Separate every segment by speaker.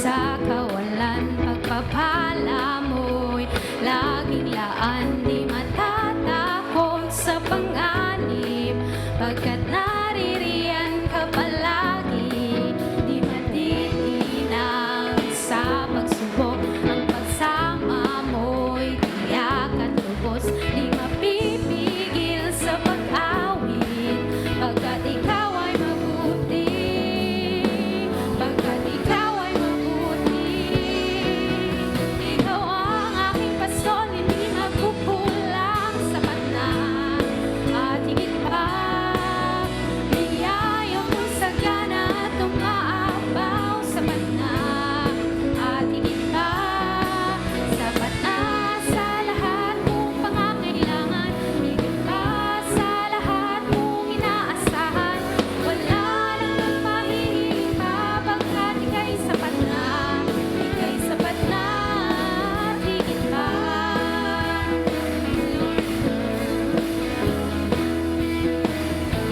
Speaker 1: sa kawalan, pagpapala mo'y laging laan. Di matatakot sa panganib, pagkat naririyan ka palagi. Di matitinang sa pagsubok, ang pagsama mo'y tiyak at lubos. Di mapipigil sa pag-awit, pagkat ikaw ay mabuti. Pagkat ikaw ay mabuti. Ikaw ang aking pastor, hindi magkukulang. Sapat na at higit pa. Biyaya mo'y sagana at umaabaw. Sapat na at higit pa. Sapat na sa lahat mong pangangailangan. Higit pa sa lahat mong inaasahan. Wala nang mahihiling pa, pagkat ika'y sapat na. Ika'y sapat na at higit pa.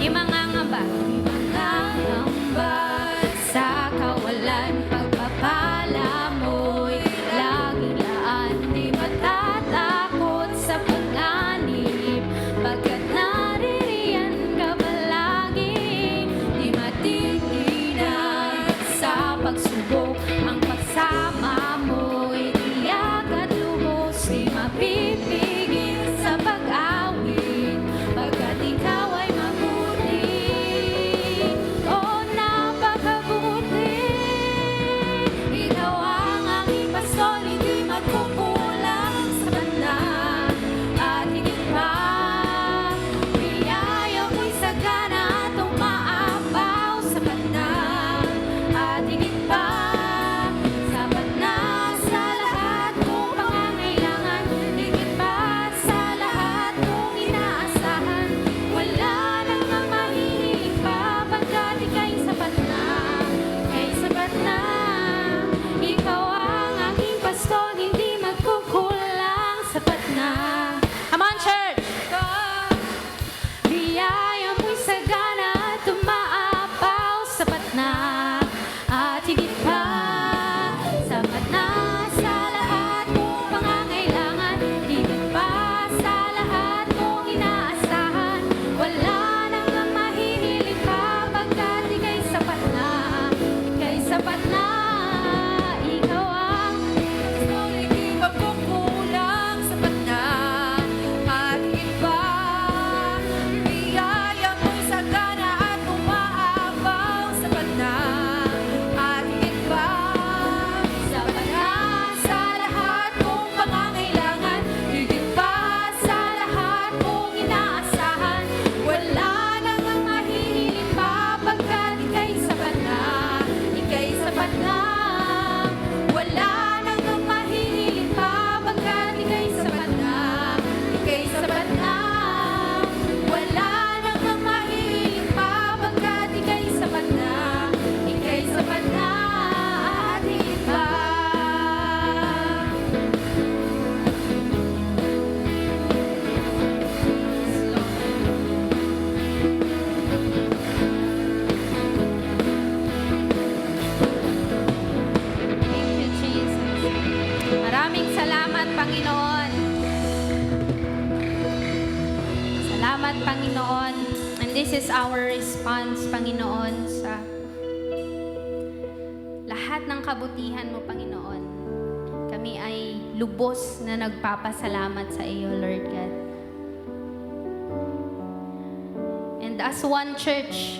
Speaker 1: Di mangangamba, di mangangamba sa kawalan, pagpapala mo'y laging laan. Di matatakot sa panganib, pagkat naririyan ka palagi. Di matitinag sa pagsubok, ang pagsama mo'y tiyak at lubos. Di mapipigil sa pag-awit, pagkat ikaw ay mabuti. Oh, napakabuti. Ikaw ang aking pastor, hindi magkukulang. Sapat na at higit pa. Biyaya mo'y sagana at umaabaw. Sapat na at higit pa. Sapat na sa lahat mong pangangailangan. Higit pa sa lahat mong inaasahan. Wala nang mahihiling pa, pagkat ika'y sapat na. Ika'y sapat na. Ikaw ang aking pastor, hindi magkukulang. Sapat na. Come on, church! Biyaya mo'y sagana at umaapaw. Sapat na at higit pa. Sapat na sa lahat mong pangangailangan. Higit pa sa lahat mong inaasahan. Wala nang mahihiling pa, pagkat ika'y sapat na. Ika'y sapat na. Ikaw ang pastor, hindi magkukulang. Sapat na at higit pa. Biyaya mo'y sagana at umaabaw. Sapat na at higit pa. Sapat na sa lahat mong pangangailangan. Higit pa sa lahat mong inaasahan. Wala nang mahihiling pa, pagkat ika'y sapat na. Ika'y sapat na. Wala nang mahihiling pa, pagkat ika'y sapat na. Ika'y sapat na. Wala nang mahihiling pa, pagkat ika'y sapat na. Ika'y sapat na at higit pa. Thank you, Jesus. Maraming salamat, Panginoon. Salamat, Panginoon. And this is our response, Panginoon, sa lahat ng kabutihan mo, Panginoon. Kami ay lubos na nagpapasalamat sa iyo, Lord God. And as one church,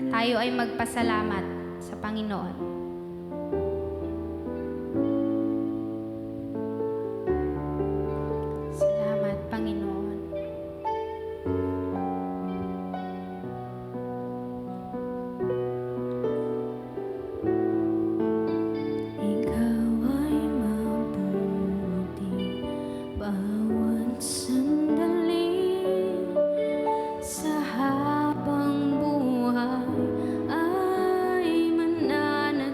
Speaker 1: tayo ay magpasalamat sa Panginoon. Salamat, Panginoon. Ikaw ay mabuti bawat sandali sa habang buhay ay mananatili.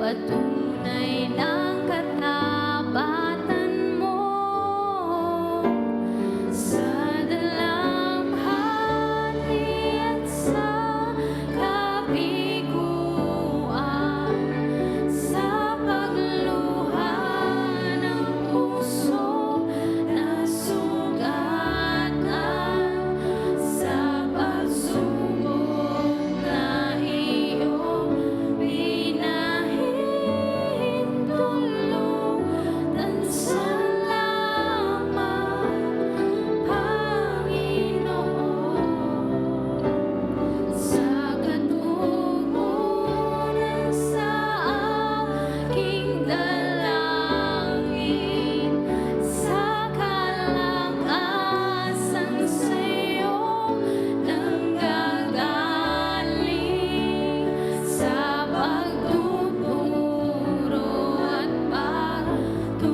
Speaker 1: patunay ng katapatan mo sa dalamhati at sa kabiguan, sa pagluha ng puso na sugatan, sa pagsubok na iyong pinahintulutan. Salamat, Panginoon, sa katugunan sa aking dalangin, sa kalakasan sa'yo nanggagaling, sa pagtuturo at pagtutuwid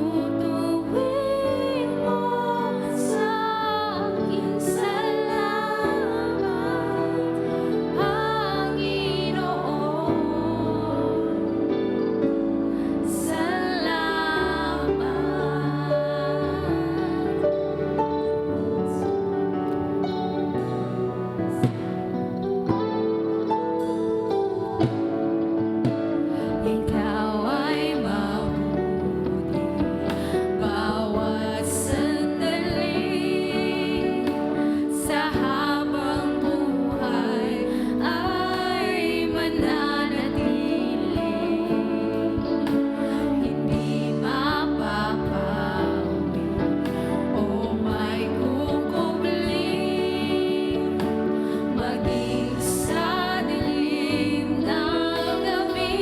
Speaker 1: mo sa akin. Salamat, Panginoon, salamat. Ikaw ay mabuti bawat sandali, sa habang buhay ay mananatili, hindi mapapawi o may kukubli, maging sa dilim ng gabi.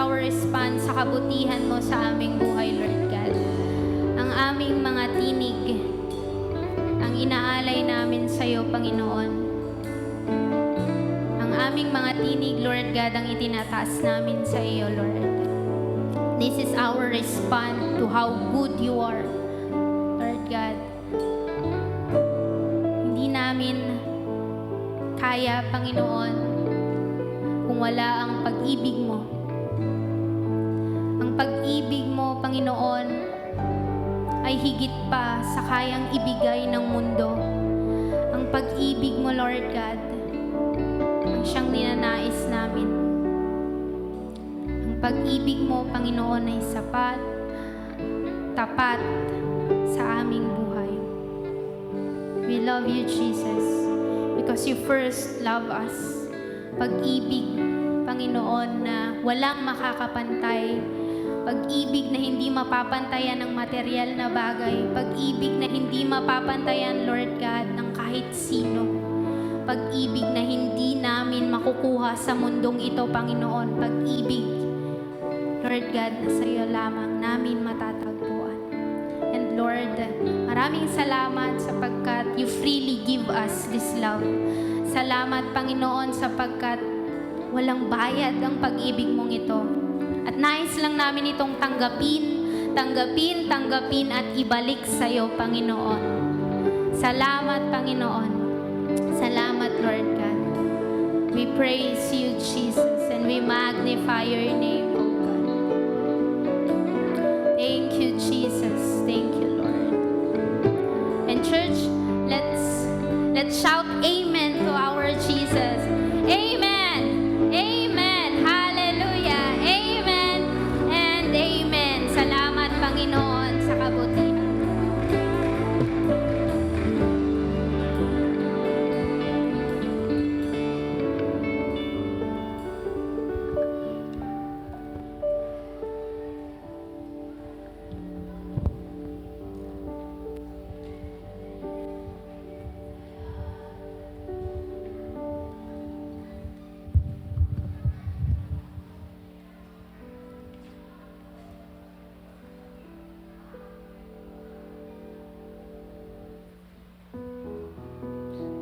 Speaker 2: our response sa kabutihan mo sa aming buhay, Lord God. Ang aming mga tinig, ang inaalay namin sa iyo, Panginoon. Ang aming mga tinig, Lord God, ang itinataas namin sa iyo, Lord. This is our response to how good you are, Lord God. Hindi namin kaya, Panginoon, kung wala ang pag-ibig mo. Ang pag-ibig mo, Panginoon, ay higit pa sa kayang ibigay ng mundo. Ang pag-ibig mo, Lord God, ang siyang ninanais namin. Ang pag-ibig mo, Panginoon, ay sapat, tapat sa aming buhay. We love you, Jesus, because you first love us. Pag-ibig, Panginoon, na walang makakapantay. Pag-ibig na hindi mapapantayan ng material na bagay. Pag-ibig na hindi mapapantayan, Lord God, ng kahit sino. Pag-ibig na hindi namin makukuha sa mundong ito, Panginoon. Pag-ibig, Lord God, na sa iyo lamang namin matatagpuan. And Lord, maraming salamat sapagkat you freely give us this love. Salamat, Panginoon, sapagkat walang bayad ang pag-ibig mong ito. At nais lang namin itong tanggapin at ibalik sa iyo, Panginoon. Salamat, Panginoon. Salamat, Lord God. We praise you, Jesus, and we magnify your name, O God. Thank you, Jesus. Thank you, Lord. And church, let's shout amen to our Jesus. Amen. Amen. Hallelujah. Amen and amen. Salamat, Panginoon, sa kabutihan.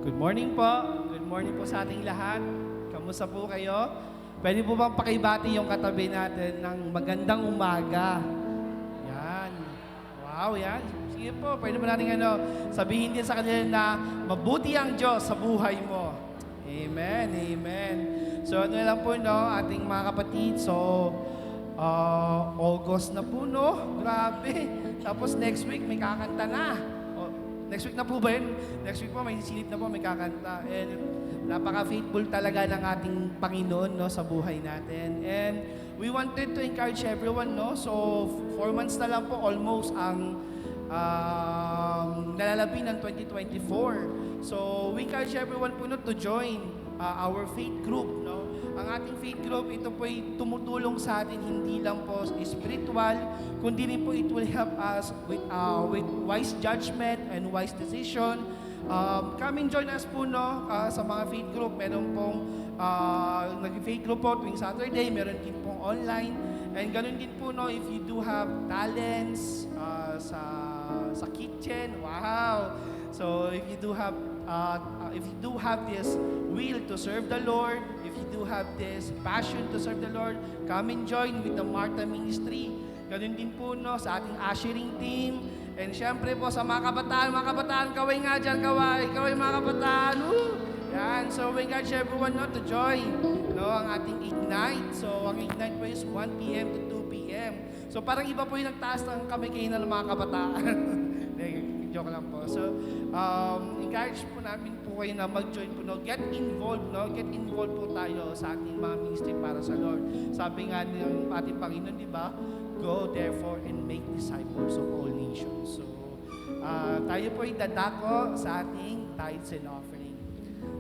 Speaker 3: Good morning po. Good morning po sa ating lahat. Kamusta po kayo? Pwede po bang pakibati yung katabi natin ng magandang umaga? Yan. Wow, yan. Sige po, pwede ba natin sabihin din sa kanila na mabuti ang Diyos sa buhay mo. Amen, amen. So ano lang po, ating mga kapatid. So, August na po, Grabe. Tapos next week, may kakanta na. Next week na po ba yun? Next week po, may silip na po, may kakanta. And napaka-faithful talaga ng ating Panginoon sa buhay natin. And we wanted to encourage everyone. So, 4 months na lang po almost ang nalalabi ng 2024. So, we encourage everyone po to join our faith group. Ang ating faith group, ito po ay tumutulong sa atin hindi lang po spiritual, kundi rin po it will help us with wise judgment and wise decision. Come and join us po sa mga faith group. Meron pong nag-faith group po tuwing Saturday, meron din pong online. And ganun din po if you do have talents sa kitchen, wow! So if you do have this will to serve the Lord, if you do have this passion to serve the Lord, come and join with the Martha Ministry. Ganun din po sa ating ushering team. And syempre po sa mga kabataan, kaway nga dyan, kaway mga kabataan. Woo! Yan, so we encourage everyone to join ang ating Ignite. So ang Ignite po is 1 p.m. to 2 p.m. So parang iba po yung nagtaas ng kamay kayo ng mga kabataan. Joke lang po. So, encourage po namin po kayo na mag-join po. Get involved. Get involved po tayo sa ating mga ministry para sa Lord. Sabi nga ng ating Panginoon, di ba? Go therefore and make disciples of all nations. So, tayo po ay dadako sa ating tithes and offering.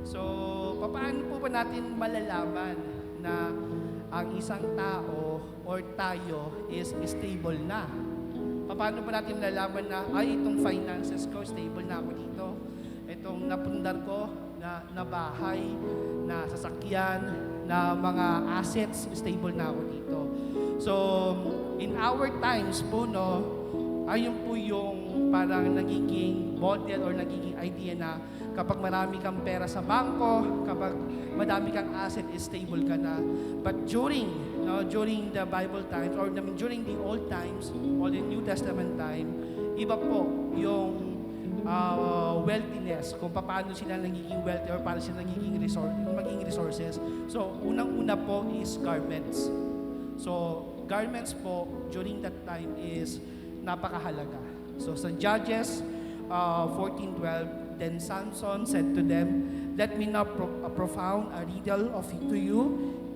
Speaker 3: So, paano po ba natin malalaman na ang isang tao or tayo is stable na? Paano pa natin nalaman na, itong finances ko, stable na ako dito. Itong napundar ko, na bahay, na sasakyan, na mga assets, stable na ako dito. So, in our times po, no, ayun po yung parang nagiging model or nagiging idea na kapag marami kang pera sa bangko, kapag madami kang asset, stable ka na. But during the Bible times, or during the old times, or the New Testament time, iba po yung wealthiness, kung paano sila nagiging wealthy or paano sila nagiging maging resources. So, unang-una po is garments. So, garments po during that time is napakahalaga. So, sa Judges 14:12, then Samson said to them, "Let me now propound a riddle to you.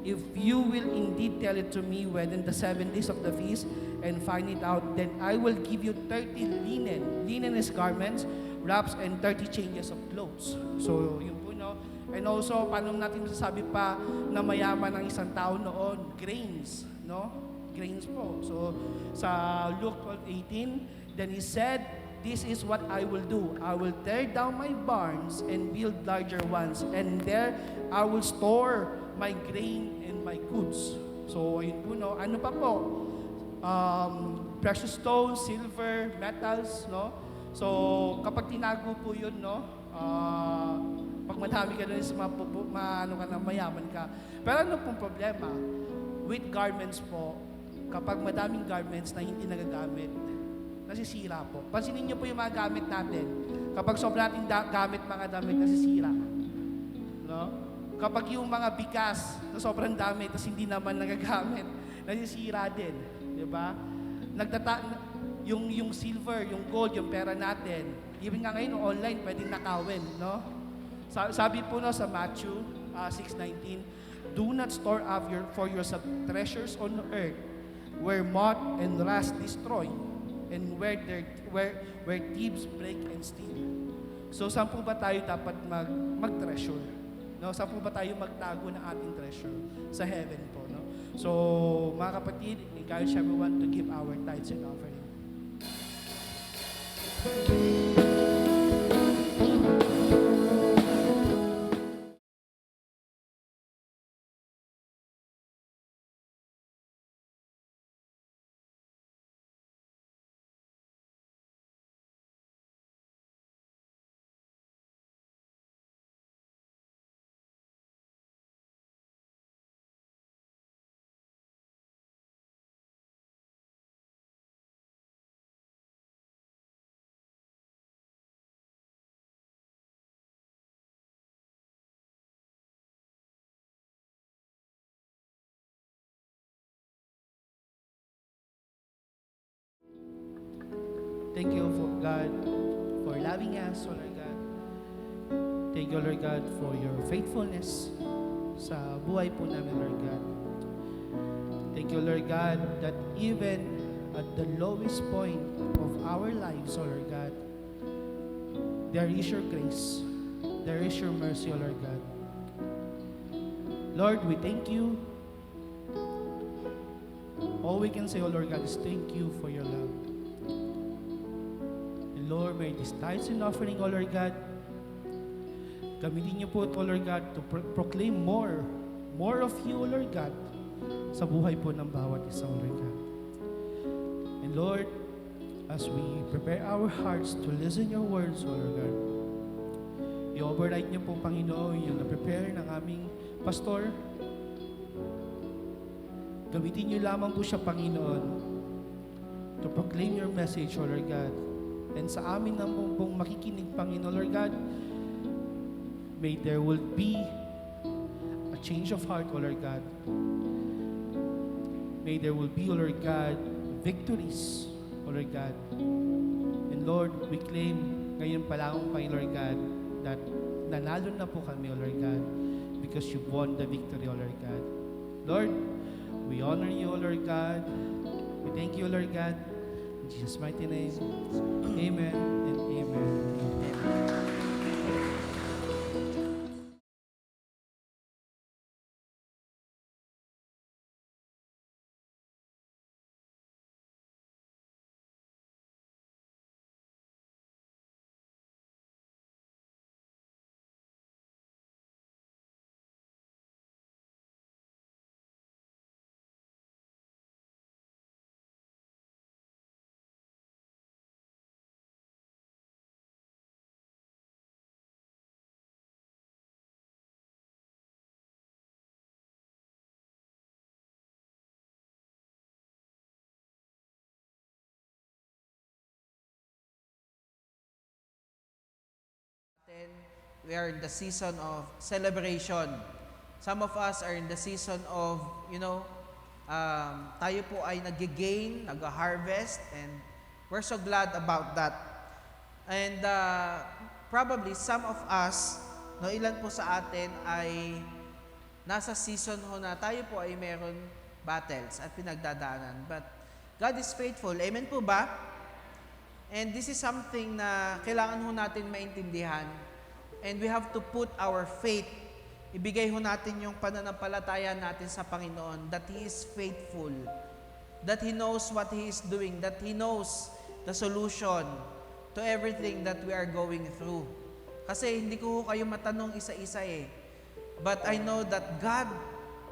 Speaker 3: If you will indeed tell it to me within the 7 days of the feast and find it out, then I will give you 30 linen." Linen is garments, wraps, and 30 changes of clothes. So, yun po, no? And also, paano natin masasabi pa na mayaman ang isang tao noon? Grains, no? Grains po. So, sa Luke 12:18, then he said, "This is what I will do. I will tear down my barns and build larger ones, and there I will store my grain and my goods." So, ayun po, no? Ano pa po? Precious stones, silver, metals, no? So, kapag tinago po yun, no? Pag madami ka doon, mayaman ka. Pero ano pong problema? With garments po, kapag madaming garments na hindi nagagamit, nasisira po. Pansinin niyo po yung mga gamit natin. Kapag sobrang natin gamit mga damit, nasisira. No? Kapag yung mga bigas na sobrang dami, tapos hindi naman nagagamit, nasisira din. Di ba? Yung silver, yung gold, yung pera natin, even nga ngayon, online, pwedeng nakawin, no? Sabi po no, sa Matthew 6:19, "Do not store up for yourself treasures on earth, where moth and rust destroy, and where thieves break and steal." So, saan po ba tayo dapat mag-treasure? No? Saan po ba tayo magtago ng ating treasure? Sa heaven po, no? So, mga kapatid, encourage everyone to give our tithes and offering. Thank you for God for loving us, O Lord God. Thank you, Lord God, for your faithfulness sa buhay po namin, Lord God. Thank you, Lord God, that even at the lowest point of our lives, O Lord God, there is your grace, there is your mercy, O Lord God. Lord, we thank you. All we can say, O Lord God, is thank you for your love. Lord, may this tithes and offering, O Lord God, gamitin niyo po ito, O Lord God, to proclaim more of you, O Lord God, sa buhay po ng bawat isa, O Lord God. And Lord, as we prepare our hearts to listen your words, O Lord God, i-override niyo po, Panginoon, yung na-prepare ng aming pastor. Gamitin niyo lamang po siya, Panginoon, to proclaim your message, O Lord God. And sa amin na pong makikinig, Panginoon, Lord God, may there will be a change of heart, O Lord God. May there will be, O Lord God, victories, O Lord God. And Lord, we claim ngayon pa lang, Lord God, that nanalo na po kami, O Lord God, because you won the victory, O Lord God. Lord, we honor you, O Lord God. We thank you, O Lord God. In Jesus' mighty name, amen and amen.
Speaker 4: we are in the season of celebration. Some of us are in the season of, tayo po ay nag-gain, nag-harvest, and we're so glad about that. And probably some of us, ilan po sa atin ay nasa season ho na tayo po ay meron battles at pinagdadaanan. But God is faithful. Amen po ba? And this is something na kailangan ho natin maintindihan. And we have to put our faith, ibigay ho natin yung pananampalataya natin sa Panginoon, that He is faithful, that He knows what He is doing, that He knows the solution to everything that we are going through. Kasi hindi ko ho kayo matanong isa-isa eh. But I know that God,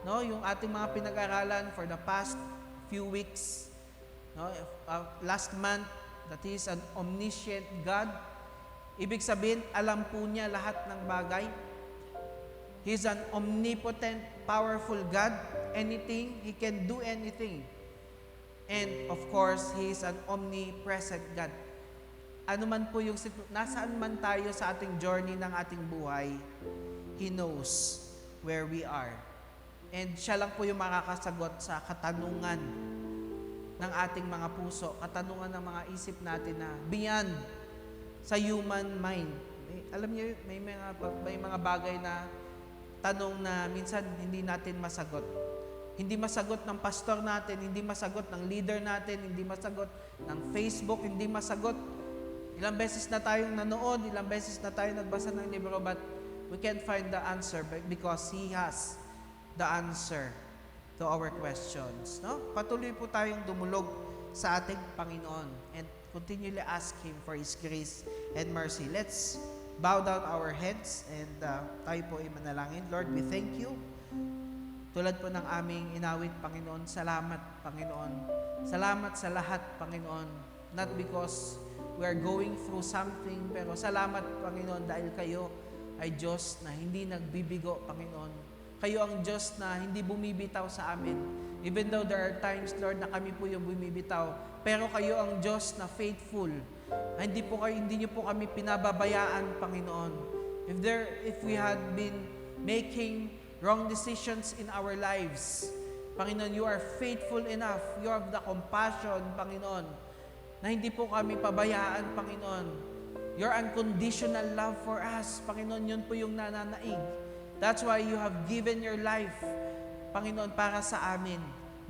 Speaker 4: yung ating mga pinag-aralan for the past few weeks, last month, that He is an omniscient God. Ibig sabihin, alam po niya lahat ng bagay. He is an omnipotent, powerful God. Anything, He can do anything. And of course, He is an omnipresent God. Ano man po yung nasaan man tayo sa ating journey ng ating buhay, He knows where we are. And siya lang po yung makakasagot sa katanungan ng ating mga puso, katanungan ng mga isip natin na beyond sa human mind. Alam niyo, may mga bagay na tanong na minsan hindi natin masagot. Hindi masagot ng pastor natin, hindi masagot ng leader natin, hindi masagot ng Facebook, hindi masagot. Ilang beses na tayong nanood, ilang beses na tayo nagbasa ng libro, but we can't find the answer because He has the answer to our questions. Patuloy po tayong dumulog sa ating Panginoon and continually ask Him for His grace and mercy. Let's bow down our heads and tayo po ay manalangin. Lord, we thank You. Tulad po ng aming inawit, Panginoon, salamat, Panginoon. Salamat sa lahat, Panginoon. Not because we are going through something, pero salamat, Panginoon, dahil Kayo ay Diyos na hindi nagbibigo, Panginoon. Kayo ang Diyos na hindi bumibitaw sa amin. Even though there are times, Lord, na kami po yung bumibitaw, pero Kayo ang Diyos na faithful. Hindi niyo po kami pinababayaan, Panginoon. If we had been making wrong decisions in our lives, Panginoon, You are faithful enough. You have the compassion, Panginoon, na hindi po kami pabayaan, Panginoon. Your unconditional love for us, Panginoon, yun po yung nananaig. That's why You have given Your life, Panginoon, para sa amin.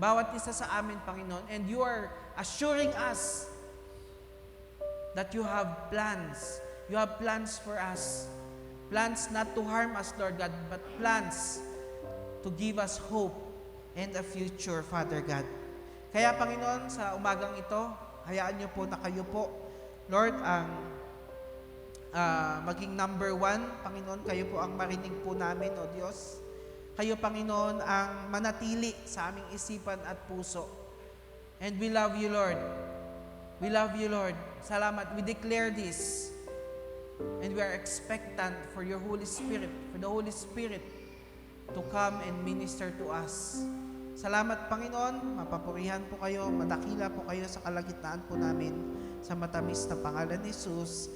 Speaker 4: Bawat isa sa amin, Panginoon. And You are assuring us that You have plans. You have plans for us. Plans not to harm us, Lord God, but plans to give us hope and a future, Father God. Kaya, Panginoon, sa umagang ito, hayaan Niyo po na Kayo po, Lord, ang maging number one, Panginoon, Kayo po ang marinig po namin, O Diyos. Kayo, Panginoon, ang manatili sa aming isipan at puso. And we love You, Lord. We love You, Lord. Salamat. We declare this. And we are expectant for Your Holy Spirit, for the Holy Spirit to come and minister to us. Salamat, Panginoon. Mapapurihan po Kayo, madakila po Kayo sa kalagitnaan po namin sa matamis na pangalan ni Jesus.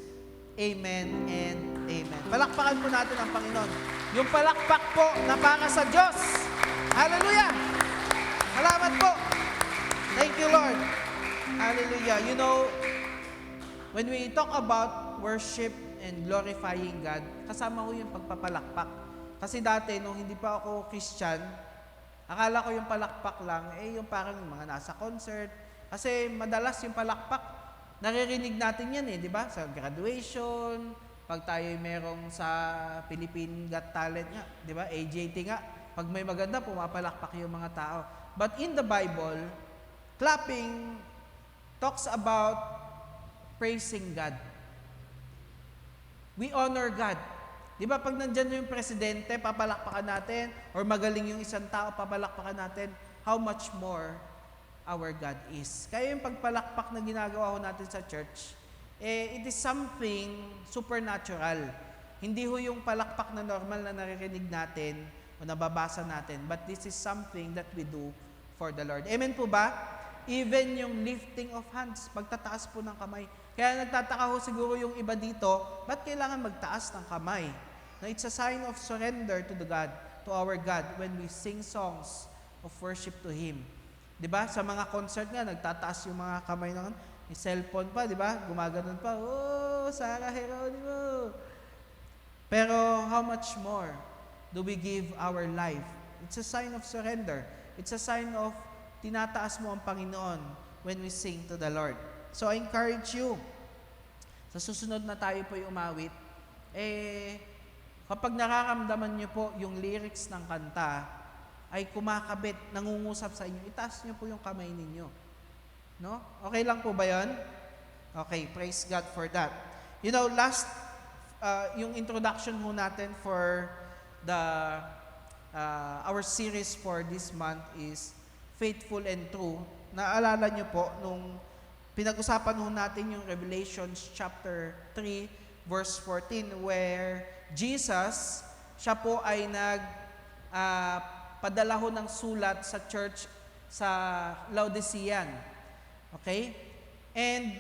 Speaker 4: Amen and amen. Palakpakan po natin ang Panginoon. Yung palakpak po na para sa Diyos. Hallelujah! Salamat po. Thank you, Lord. Hallelujah. When we talk about worship and glorifying God, kasama ko yung pagpapalakpak. Kasi dati, nung hindi pa ako Christian, akala ko yung palakpak lang, yung parang mga nasa concert. Kasi madalas yung palakpak, naririnig natin yan di ba? Sa graduation, pag tayo merong sa Philippine Got Talent nga, di ba? AJT nga, pag may maganda, pumapalakpak yung mga tao. But in the Bible, clapping talks about praising God. We honor God. Di ba pag nandyan yung presidente, papalakpakan natin, or magaling yung isang tao, papalakpakan natin, how much more our God is. Kaya yung pagpalakpak na ginagawa ho natin sa church, it is something supernatural. Hindi ho yung palakpak na normal na naririnig natin o nababasa natin, but this is something that we do for the Lord. Amen po ba? Even yung lifting of hands, pagtataas po ng kamay. Kaya nagtataka ho siguro yung iba dito, ba't kailangan magtaas ng kamay? No, it's a sign of surrender to to our God when we sing songs of worship to Him. 'Di ba? Sa mga concert nga nagtataas yung mga kamay ng may cellphone pa, 'di ba? Gumaganon pa. Oh, Sarah Geronimo. Pero how much more do we give our life? It's a sign of surrender. It's a sign of tinataas mo ang Panginoon when we sing to the Lord. So I encourage you, sa susunod na tayo po'y umawit, kapag nararamdaman niyo po yung lyrics ng kanta, ay kumakabit, nangungusap sa inyo, itaas niyo po yung kamay ninyo. No? Okay lang po ba yun? Okay, praise God for that. You know, yung introduction ho natin for our series for this month is Faithful and True. Naalala niyo po, nung pinag-usapan ho natin yung Revelations chapter 3, verse 14, where Jesus, siya po ay padala ho ng sulat sa church sa Laodicean. Okay? And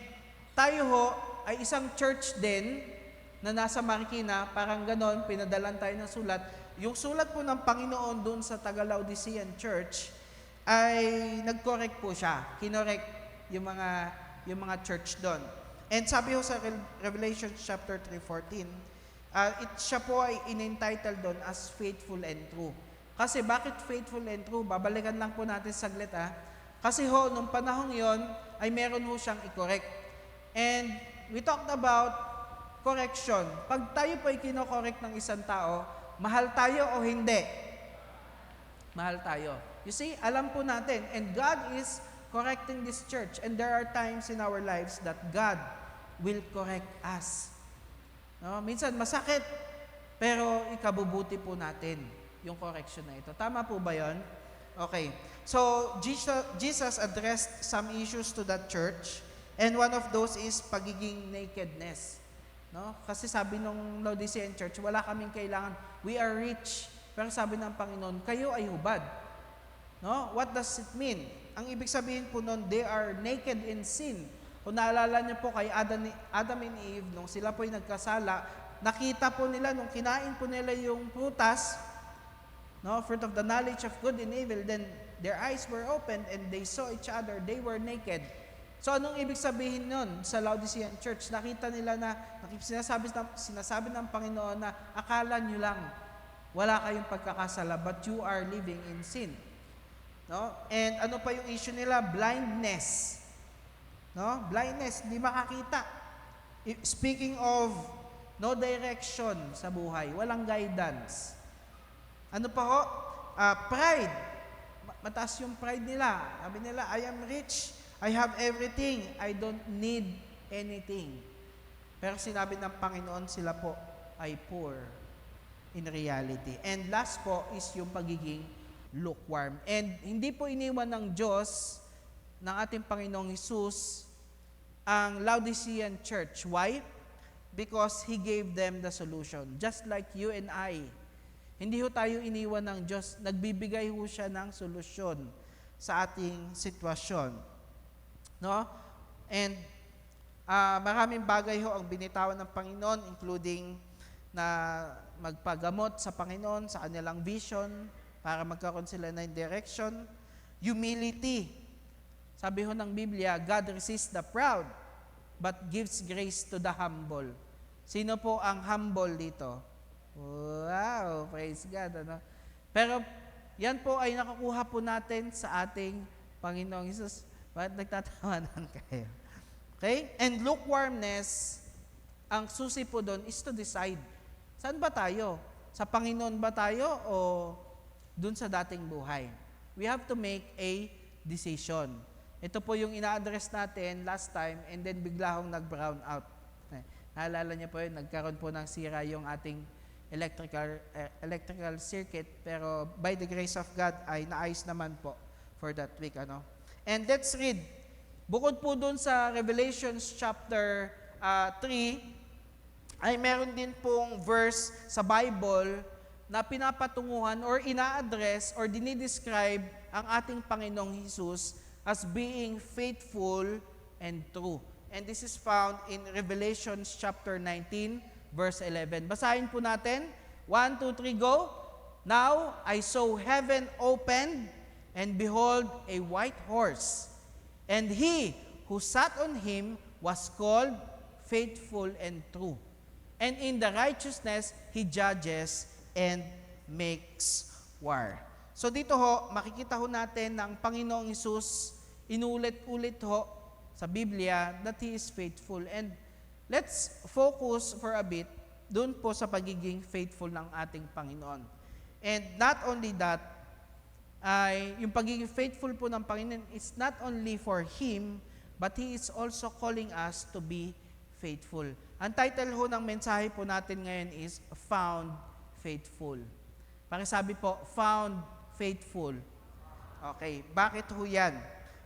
Speaker 4: tayo ho ay isang church din na nasa Marikina, parang ganon, pinadalan tayo ng sulat. Yung sulat po ng Panginoon doon sa taga-Laodicean church ay nag-correct po siya. Kinorek yung mga church doon. And sabi ho sa Revelation chapter 3:14, siya po ay in-entitled doon as faithful and true. Kasi bakit faithful and true? Babalikan lang po natin saglit Kasi ho, nung panahong yon ay meron ho siyang i-correct. And we talked about correction. Pag tayo po ay kino-correct ng isang tao, mahal tayo o hindi? Mahal tayo. You see, alam po natin, and God is correcting this church. And there are times in our lives that God will correct us. No? Minsan masakit, pero ikabubuti po natin yung correction na ito. Tama po ba yon? Okay. So, Jesus addressed some issues to that church, and one of those is pagiging nakedness. No? Kasi sabi nung Laodicean church, wala kaming kailangan. We are rich. Pero sabi ng Panginoon, kayo ay hubad. No? What does it mean? Ang ibig sabihin po nun, they are naked in sin. Kung naalala niyo po kay Adam and Eve, nung sila po ay nagkasala, nakita po nila, nung kinain po nila yung prutas, no, fruit of the knowledge of good and evil, then their eyes were opened and they saw each other, they were naked. So anong ibig sabihin nun sa Laodicean church? Nakita nila na, sinasabi ng Panginoon na akala nyo lang, wala kayong pagkakasala, but you are living in sin. No? And ano pa yung issue nila? Blindness. No? Blindness, hindi makakita. Speaking of no direction sa buhay, walang guidance. Ano pa ho? Pride. Mataas yung pride nila. Sabi nila, I am rich, I have everything, I don't need anything. Pero sinabi ng Panginoon, sila po ay poor in reality. And last po is yung pagiging lukewarm. And hindi po iniwan ng Diyos, ng ating Panginoong Hesus, ang Laodicean church. Why? Because He gave them the solution. Just like you and I. Hindi ho tayo iniwan ng Diyos. Nagbibigay ho siya ng solusyon sa ating sitwasyon. No? And maraming bagay ho ang binitawan ng Panginoon, including na magpagamot sa Panginoon, sa kanilang vision, para magkaroon sila ng direction. Humility. Sabi ho ng Biblia, God resists the proud, but gives grace to the humble. Sino po ang humble dito? Wow, praise God. Ano? Pero yan po ay nakukuha po natin sa ating Panginoong Hesus. Bakit nagtatawanan kayo? Okay? And lukewarmness, ang susi po doon is to decide. Saan ba tayo? Sa Panginoon ba tayo o dun sa dating buhay? We have to make a decision. Ito po yung ina-address natin last time and then bigla hong nag-brown out. Naalala niyo po yun, nagkaroon po ng sira yung ating electrical circuit, pero by the grace of God ay naayos naman po for that week. And let's read. Bukod po dun sa Revelations chapter 3, ay meron din pong verse sa Bible na pinapatunguhan or ina-address or dinidescribe ang ating Panginoong Hesus as being faithful and true. And this is found in Revelation chapter 19, verse 11. Basahin po natin. 1, 2, 3, go. Now I saw heaven opened, and behold, a white horse. And he who sat on him was called Faithful and True. And in the righteousness, he judges and makes war. So dito ho, makikita ho natin na ang Panginoong Hesus, inulit-ulit ho sa Biblia that He is faithful. And let's focus for a bit doon po sa pagiging faithful ng ating Panginoon. And not only that, ay yung pagiging faithful po ng Panginoon is not only for Him, but He is also calling us to be faithful. Ang title ho ng mensahe po natin ngayon is Found Faithful. Pakisabi po, Found Faithful. Okay, bakit ho yan?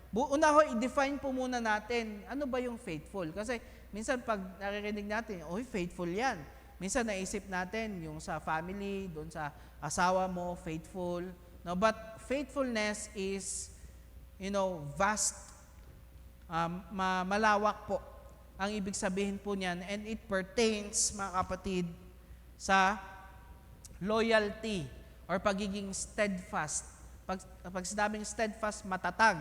Speaker 4: Una ho, i-define po muna natin, ano ba yung faithful? Kasi minsan pag naririnig natin, faithful yan. Minsan naisip natin yung sa family, doon sa asawa mo, faithful. No, but faithfulness is, vast, malawak po ang ibig sabihin po niyan, and it pertains, mga kapatid, sa loyalty or pagiging steadfast. Pag sinabing steadfast, matatag.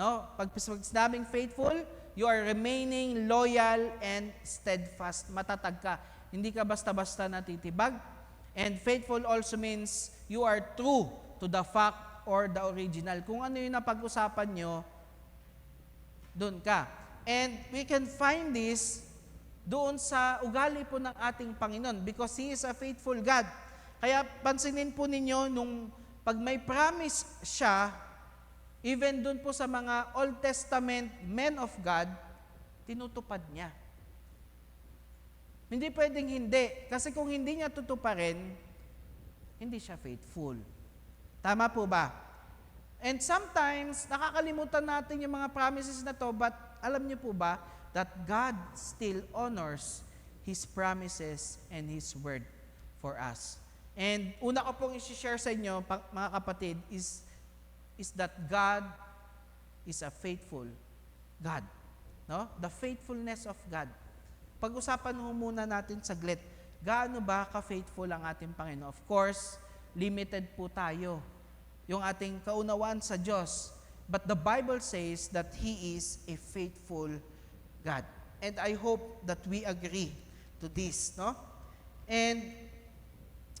Speaker 4: No? Pag sinabing faithful, you are remaining loyal and steadfast. Matatag ka. Hindi ka basta-basta natitibag. And faithful also means you are true to the fact or the original. Kung ano yung napag-usapan nyo, doon ka. And we can find this doon sa ugali po ng ating Panginoon because He is a faithful God. Kaya pansinin po ninyo, nung pag may promise siya, even doon po sa mga Old Testament men of God, tinutupad niya. Hindi pwedeng hindi. Kasi kung hindi niya tutuparin, hindi siya faithful. Tama po ba? And sometimes, nakakalimutan natin yung mga promises na to, but alam niyo po ba that God still honors His promises and His word for us. And una ko pong i-share sa inyo, mga kapatid, is that God is a faithful God. No? The faithfulness of God. Pag-usapan ho muna natin saglit, gaano ba ka-faithful ang ating Panginoon? Of course, limited po tayo. Yung ating kaunawaan sa Diyos. But the Bible says that He is a faithful God. And I hope that we agree to this, no? And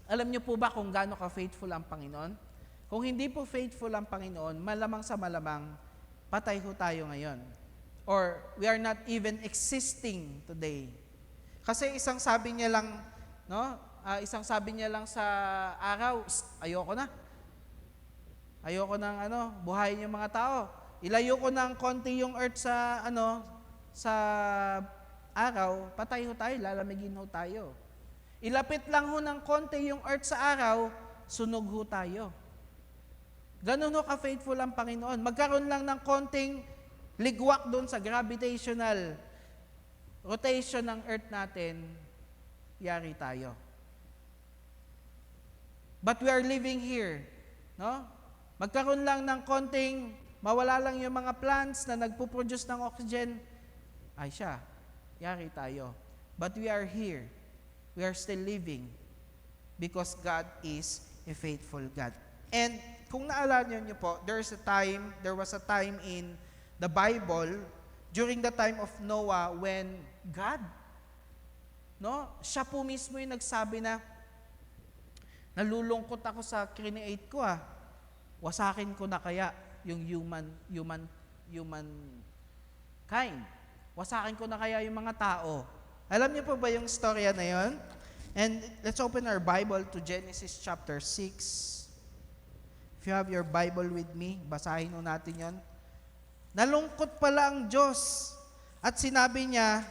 Speaker 4: alam niyo po ba kung gaano ka-faithful ang Panginoon? Kung hindi po faithful ang Panginoon, malamang sa malamang, patay ho tayo ngayon. Or we are not even existing today. Kasi isang sabi niya lang, no? Isang sabi niya lang sa araw, ayoko na. Ayoko ng buhayin yung mga tao. Ilayo ko ng konti yung earth sa sa araw, patay ho tayo, lalamigin ho tayo. Ilapit lang ho ng konti yung earth sa araw, sunog ho tayo. Ganun ho ka-faithful ang Panginoon. Magkaroon lang ng konting ligwak doon sa gravitational rotation ng earth natin, yari tayo. But we are living here, no? Magkaroon lang ng konting, mawala lang yung mga plants na nagpo-produce ng oxygen, ay siya, yari tayo. But we are here. We are still living because God is a faithful God. And kung naalala niyo po, there was a time in the Bible during the time of Noah when God, no, siya po mismo yung nagsabi na, nalulungkot ako sa create ko wasakin ko na kaya yung human kind. Wasakin ko na kaya yung mga tao. Alam niyo po ba yung storya na yon? And let's open our Bible to Genesis chapter 6. If you have your Bible with me, basahin mo natin yon. Nalungkot pala ang Diyos at sinabi niya,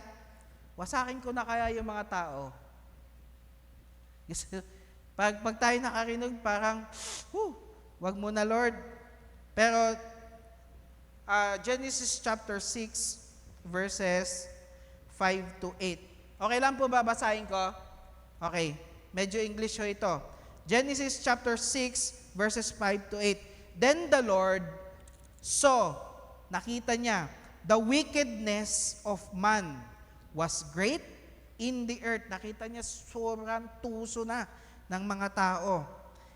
Speaker 4: wasakin ko na kaya yung mga tao. Pag tayo nakarinig, parang, wag mo na Lord. Pero Genesis chapter 6 verses 5 to 8. Okay lang po ba basahin ko? Okay. Medyo English ho ito. Genesis chapter 6 verses 5 to 8. Then the Lord saw, nakita niya, the wickedness of man was great in the earth. Nakita niya sobrang tuso na ng mga tao.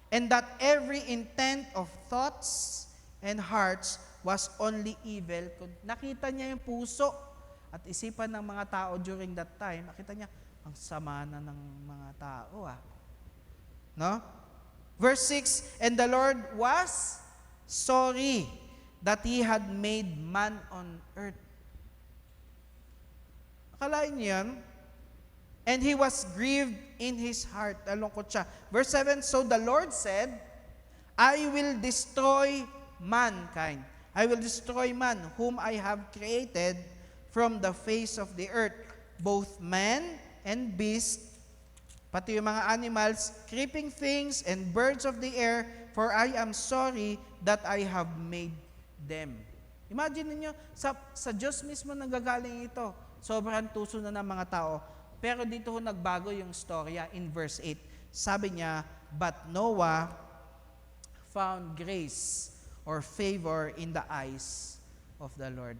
Speaker 4: And that every intent of thoughts and hearts was only evil. Kung nakita niya yung puso at isipan ng mga tao during that time, nakita niya, ang sama na ng mga tao No? Verse 6, and the Lord was sorry that He had made man on earth. Akalain niyo yan? And He was grieved in His heart. Nalungkot siya. Verse 7, so the Lord said, I will destroy mankind. I will destroy man whom I have created from the face of the earth, both man and beast, pati yung mga animals, creeping things, and birds of the air, for I am sorry that I have made them. Imagine niyo sa Diyos mismo nanggagaling ito. Sobrang tuso na ng mga tao. Pero dito ho nagbago yung storya in verse 8. Sabi niya, but Noah found grace or favor in the eyes of the Lord.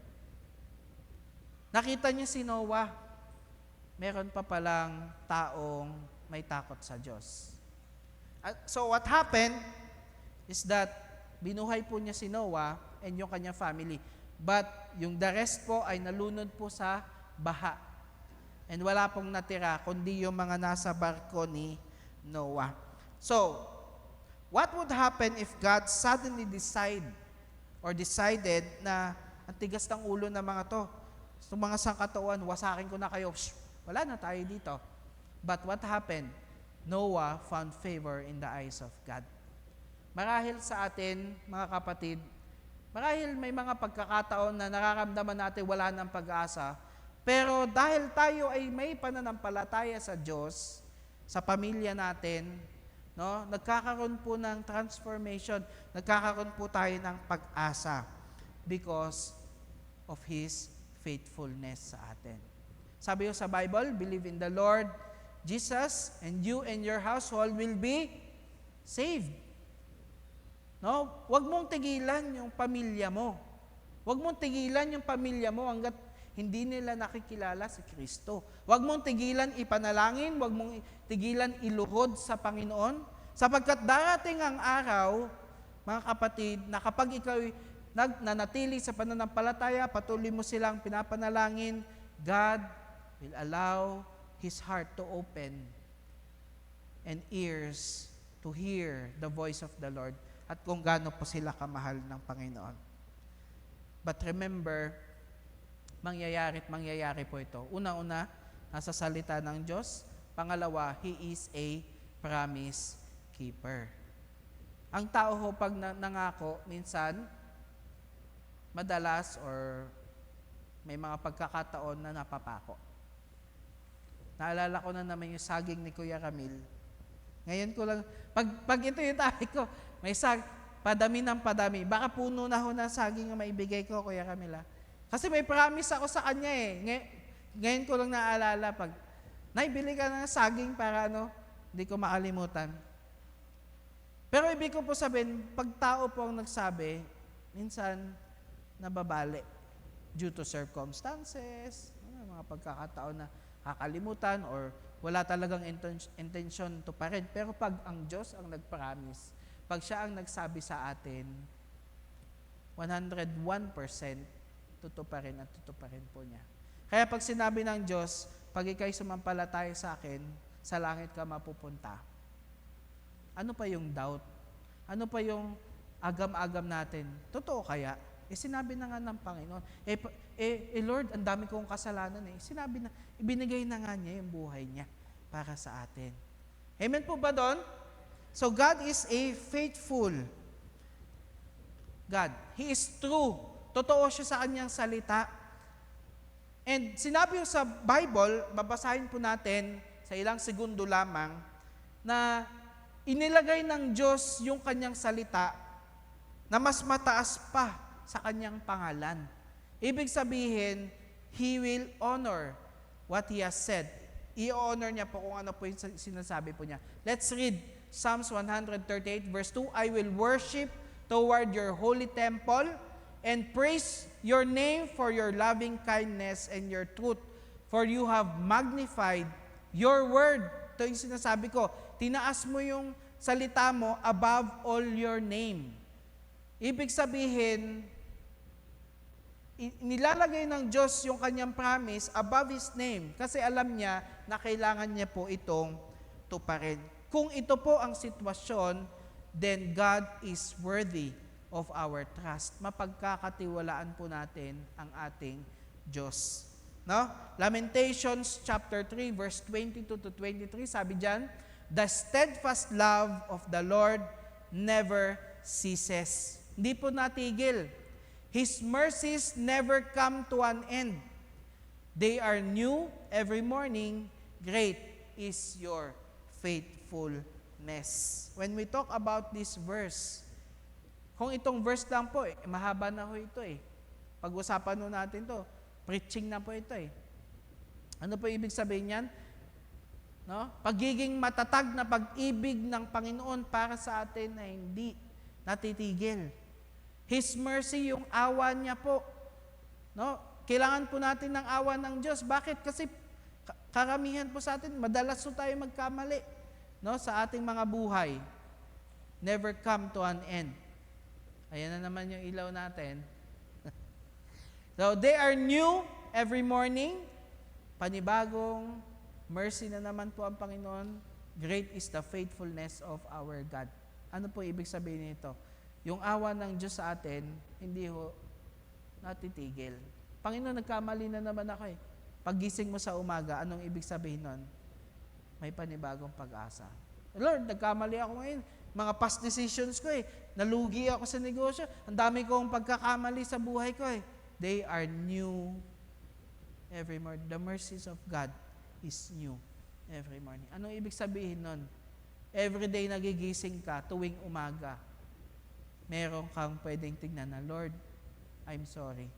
Speaker 4: Nakita niya si Noah, meron pa palang taong may takot sa Diyos. So what happened is that binuhay po niya si Noah and yung kanyang family. But yung the rest po ay nalunod po sa baha. And wala pong natira, kundi yung mga nasa barko ni Noah. So, what would happen if God suddenly decided na ang tigas ng ulo ng mga to? So, mga sangkatauhan, wasakin ko na kayo. Shh, wala na tayo dito. But what happened? Noah found favor in the eyes of God. Marahil sa atin, mga kapatid, marahil may mga pagkakataon na nararamdaman natin wala ng pag-asa, pero dahil tayo ay may pananampalataya sa Diyos, sa pamilya natin, no, nagkakaroon po ng transformation, nagkakaroon po tayo ng pag-asa because of His faithfulness sa atin. Sabi ko sa Bible, believe in the Lord Jesus and you and your household will be saved. No? Huwag mong tigilan yung pamilya mo. Huwag mong tigilan yung pamilya mo hanggat hindi nila nakikilala si Kristo. Huwag mong tigilan ipanalangin, huwag mong tigilan iluhod sa Panginoon, sapagkat darating ang araw, mga kapatid, na kapag ikaw nanatili sa pananampalataya, patuloy mo silang pinapanalangin, God will allow His heart to open and ears to hear the voice of the Lord at kung gaano po sila kamahal ng Panginoon. But remember, mangyayari po ito. Una-una, nasa salita ng Diyos. Pangalawa, He is a promise keeper. Ang tao ho pag nangako, minsan, madalas or may mga pagkakataon na napapako. Naalala ko na naman yung saging ni Kuya Camil. Ngayon ko lang, pag ito yung topic ko, may padami ng padami. Baka puno na ho na saging na maibigay ko, Kuya Camila. Kasi may promise ako sa kanya Ngayon ko lang naalala pag, naibili ka ng saging para hindi ko makalimutan. Pero ibig ko po sabihin, pag tao po ang nagsabi, minsan nababali due to circumstances, mga pagkakataon na kakalimutan or wala talagang intention to pa rin. Pero pag ang Diyos ang nag-promise, pag siya ang nagsabi sa atin, 101% tutuparin at tutuparin po niya. Kaya pag sinabi ng Diyos, pag ikay sumampalataya sa akin, sa langit ka mapupunta. Ano pa yung doubt? Ano pa yung agam-agam natin? Totoo kaya? Sinabi na nga ng Panginoon. Lord, ang dami kong kasalanan Sinabi na, ibinigay na nga niya yung buhay niya para sa atin. Amen po ba doon? So God is a faithful God. He is true. Totoo siya sa kanyang salita. And sinabi sa Bible, babasahin po natin sa ilang segundo lamang, na inilagay ng Diyos yung kanyang salita na mas mataas pa sa kanyang pangalan. Ibig sabihin, He will honor what He has said. I-honor niya po kung ano po yung sinasabi po niya. Let's read Psalms 138 verse 2, I will worship toward your holy temple and praise your name for your loving kindness and your truth, for you have magnified your word ito yung sinasabi ko, tinaas mo yung salita mo above all your name. Ibig sabihin, nilalagay ng Diyos yung kanyang promise above His name kasi alam niya na kailangan niya po itong tuparin. Kung ito po ang sitwasyon, then God is worthy of our trust. Mapagkakatiwalaan po natin ang ating Diyos. No? Lamentations chapter 3 verse 22 to 23, sabi diyan, the steadfast love of the Lord never ceases. Hindi po natigil. His mercies never come to an end. They are new every morning. Great is your faithfulness. When we talk about this verse, kung itong verse lang po, mahaba na ho ito eh. Pag-usapan ho natin to. Preaching na po ito eh. Ano po ibig sabihin yan? No? Pagiging matatag na pag-ibig ng Panginoon para sa atin na hindi natitigil. His mercy, yung awa niya po. No? Kailangan po natin ng awa ng Diyos. Bakit? Kasi karamihan po sa atin, madalas po tayo magkamali, no? Sa ating mga buhay. Never come to an end. Ayan na naman yung ilaw natin. So, they are new every morning. Panibagong mercy na naman po ang Panginoon. Great is the faithfulness of our God. Ano po ibig sabihin nito? Yung awa ng Diyos sa atin, hindi ho natitigil. Panginoon, nagkamali na naman ako eh. Paggising mo sa umaga, anong ibig sabihin nun? May panibagong pag-asa. Lord, nagkamali ako ngayon. Mga past decisions ko eh. Nalugi ako sa negosyo. Ang dami kong pagkakamali sa buhay ko eh. They are new every morning. The mercies of God is new every morning. Anong ibig sabihin nun? Every day nagigising ka, tuwing umaga, meron kang pwedeng tingnan na, Lord, I'm sorry.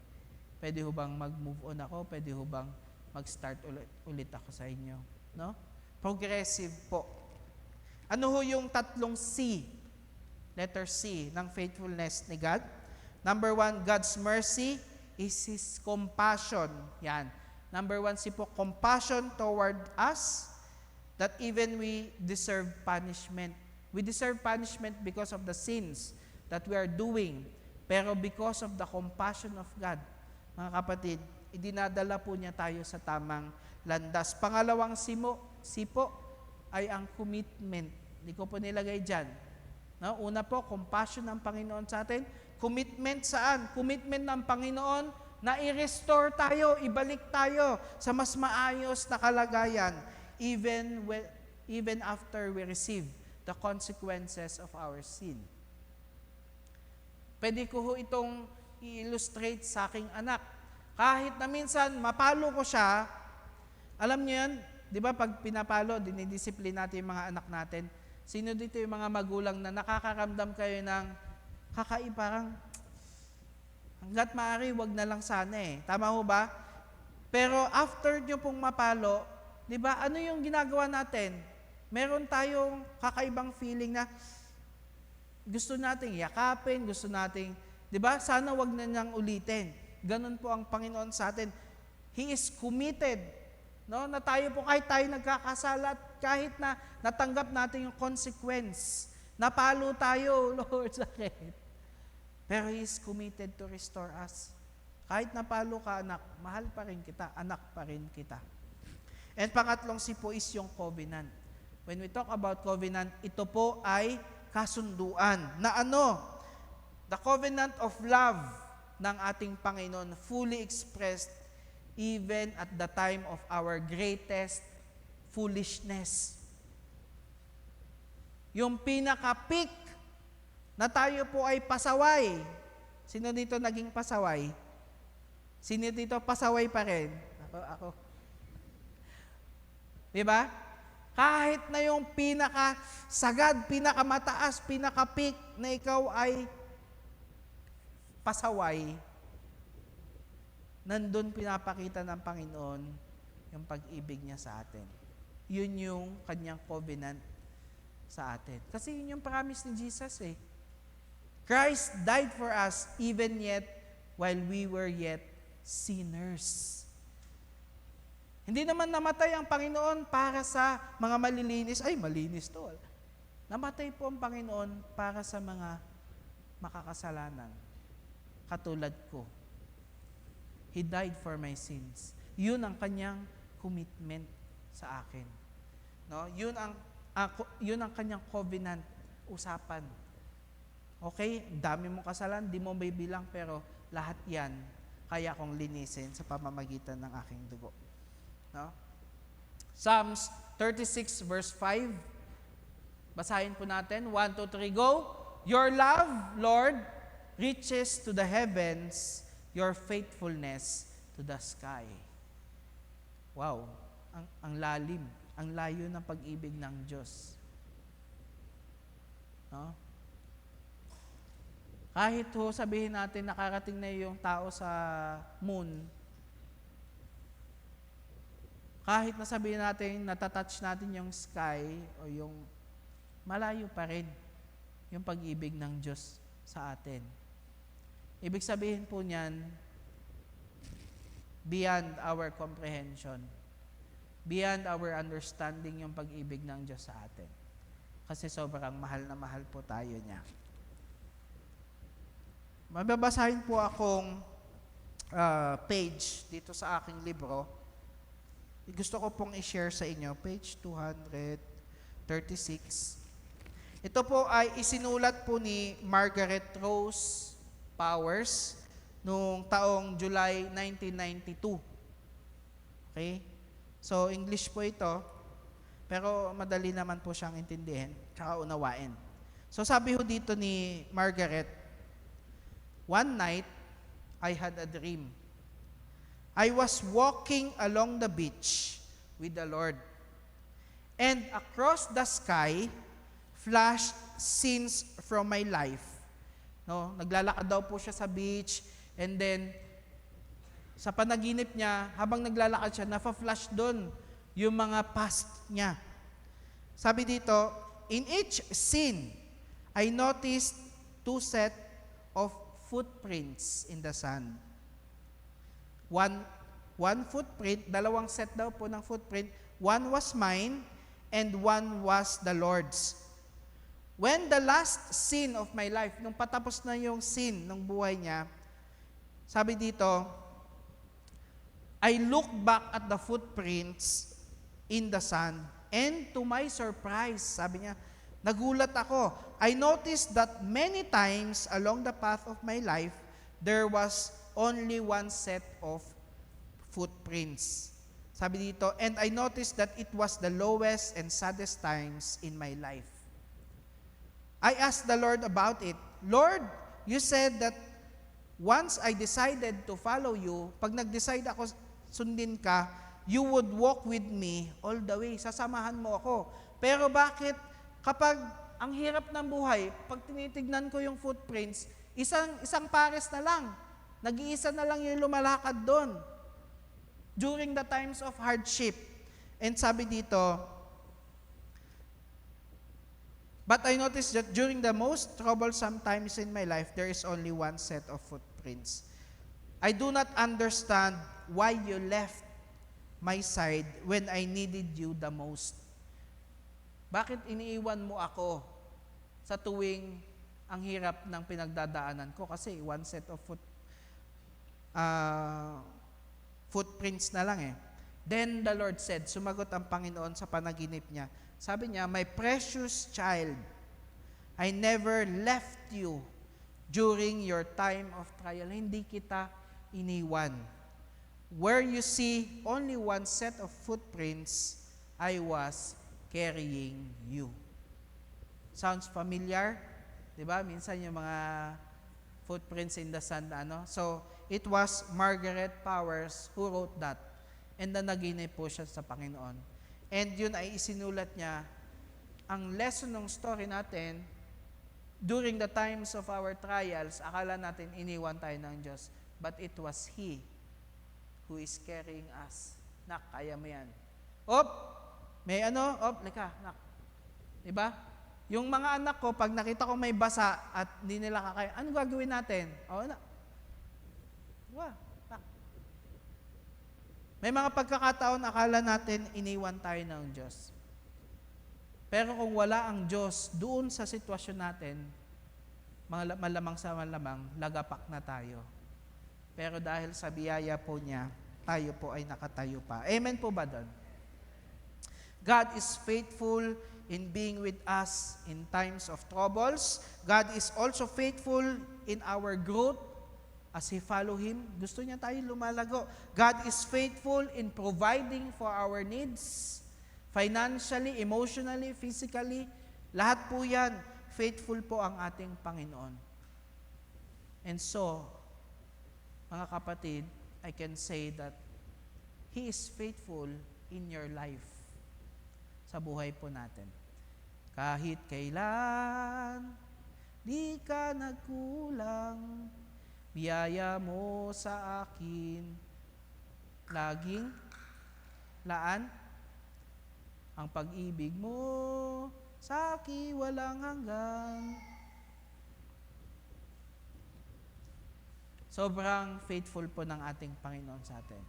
Speaker 4: Pwede ho bang mag-move on ako? Pwede ho bang mag-start ulit ako sa inyo? No? Progressive po. Ano ho yung tatlong C? Letter C ng faithfulness ni God. Number 1, God's mercy is His compassion. Yan. Number 1, C po, compassion toward us that even we deserve punishment. We deserve punishment because of the sins that we are doing. Pero because of the compassion of God, mga kapatid, idinadala po niya tayo sa tamang landas. Pangalawang sipo ay ang commitment. Hindi ko po nilagay dyan. No? Una po, compassion ng Panginoon sa atin. Commitment saan? Commitment ng Panginoon na i-restore tayo, ibalik tayo sa mas maayos na kalagayan even after we receive the consequences of our sin. Pwede ko ho itong i-illustrate sa aking anak. Kahit na minsan mapalo ko siya, alam niyo yan, di ba pag pinapalo, dinidisiplin natin yung mga anak natin. Sino dito yung mga magulang na nakakaramdam kayo ng parang hanggat maaari, wag na lang sana eh. Tama ho ba? Pero after nyo pong mapalo, di ba, ano yung ginagawa natin? Meron tayong kakaibang feeling na gusto nating yakapin, gusto nating, di ba, sana wag na niyang ulitin. Ganun po ang Panginoon sa atin. He is committed, no? Na tayo po, kahit tayo nagkakasala, kahit na natanggap natin yung consequence, napalo tayo, Lord, sakit. Pero He is committed to restore us. Kahit napalo ka, anak, mahal pa rin kita, anak pa rin kita. And pangatlong sipo is yung covenant. When we talk about covenant, ito po ay kasunduan na ano? The covenant of love ng ating Panginoon fully expressed even at the time of our greatest foolishness. Yung pinaka-peak na tayo po ay pasaway. Sino dito naging pasaway? Sino dito pasaway pa rin? Ako. Diba? Kahit na yung pinaka-sagad, pinaka-mataas, pinaka-peak na ikaw ay pasaway, nandun pinapakita ng Panginoon yung pag-ibig niya sa atin. Yun yung kanyang covenant sa atin. Kasi yun yung promise ni Jesus eh. Christ died for us even yet while we were yet sinners. Hindi naman namatay ang Panginoon para sa mga malilinis. Ay, malinis to. Namatay po ang Panginoon para sa mga makakasalanan. Katulad ko. He died for my sins. Yun ang kanyang commitment sa akin. No? Yun ang kanyang covenant, usapan. Okay, dami mong kasalanan, di mo may bilang, pero lahat yan kaya kong linisin sa pamamagitan ng aking dugo. No? Psalms 36 verse 5. Basahin po natin. 1, 2, 3, go. Your love, Lord, reaches to the heavens, your faithfulness to the sky. Wow, ang lalim, ang layo ng pag-ibig ng Diyos. No? Kahit ho sabihin natin nakarating na yung tao sa moon, kahit na sabihin natin natatouch natin yung sky o yung malayo pa rin yung pag-ibig ng Diyos sa atin. Ibig sabihin po niyan, beyond our comprehension, beyond our understanding yung pag-ibig ng Diyos sa atin. Kasi sobrang mahal na mahal po tayo niya. Mababasahin po akong page dito sa aking libro. Gusto ko pong i-share sa inyo, page 236. Ito po ay isinulat po ni Margaret Rose Powers noong taong July 1992. Okay? So, English po ito, pero madali naman po siyang intindihin, tsaka unawain. So, sabi ho dito ni Margaret, one night, I had a dream. I was walking along the beach with the Lord. And across the sky, flashed scenes from my life. No, naglalakad daw po siya sa beach, and then, sa panaginip niya, habang naglalakad siya, nafa-flash doon yung mga past niya. Sabi dito, in each scene, I noticed 2 set of footprints in the sand. One footprint, 2 set daw po ng footprint. One was mine, and one was the Lord's. When the last scene of my life, nung patapos na yung scene ng buhay niya, sabi dito, I looked back at the footprints in the sand, and to my surprise, sabi niya, nagulat ako. I noticed that many times along the path of my life, there was only 1 set of footprints. Sabi dito, and I noticed that it was the lowest and saddest times in my life. I asked the Lord about it. Lord, you said that once I decided to follow you, pag nag-decide ako sundin ka, you would walk with me all the way. Sasamahan mo ako. Pero bakit kapag ang hirap ng buhay, pag tinitignan ko yung footprints, isang pares na lang. Nag-iisa na lang yung lumalakad doon during the times of hardship. And sabi dito, but I noticed that during the most troublesome times in my life, there is only 1 set of footprints. I do not understand why you left my side when I needed you the most. Bakit iniiwan mo ako sa tuwing ang hirap ng pinagdadaanan ko? Kasi 1 set of footprints na lang eh. Then the Lord said, sumagot ang Panginoon sa panaginip niya. Sabi niya, my precious child, I never left you during your time of trial. Hindi kita iniwan. Where you see only 1 set of footprints, I was carrying you. Sounds familiar? Diba? Minsan yung mga footprints in the sand, So, it was Margaret Powers who wrote that. And naginip po siya sa Panginoon. And yun ay isinulat niya. Ang lesson ng story natin, during the times of our trials, akala natin iniwan tayo ng Diyos. But it was He who is carrying us. Nak, kaya mo yan. May lika, nak. Diba? Yung mga anak ko, pag nakita ko may basa at hindi nila kakaya, ano gagawin natin? May mga pagkakataon, akala natin iniwan tayo ng Diyos. Pero kung wala ang Diyos doon sa sitwasyon natin, malamang sa malamang, lagapak na tayo. Pero dahil sa biyaya po niya, tayo po ay nakatayo pa. Amen po ba doon? God is faithful in being with us in times of troubles. God is also faithful in our growth as we follow Him. Gusto niya tayo lumalago. God is faithful in providing for our needs, financially, emotionally, physically. Lahat po yan, faithful po ang ating Panginoon. And so, mga kapatid, I can say that He is faithful in your life, sa buhay po natin. Kahit kailan, di ka nagkulang, biyaya mo sa akin, laging laan, ang pag-ibig mo sa akin walang hanggan. Sobrang faithful po ng ating Panginoon sa atin.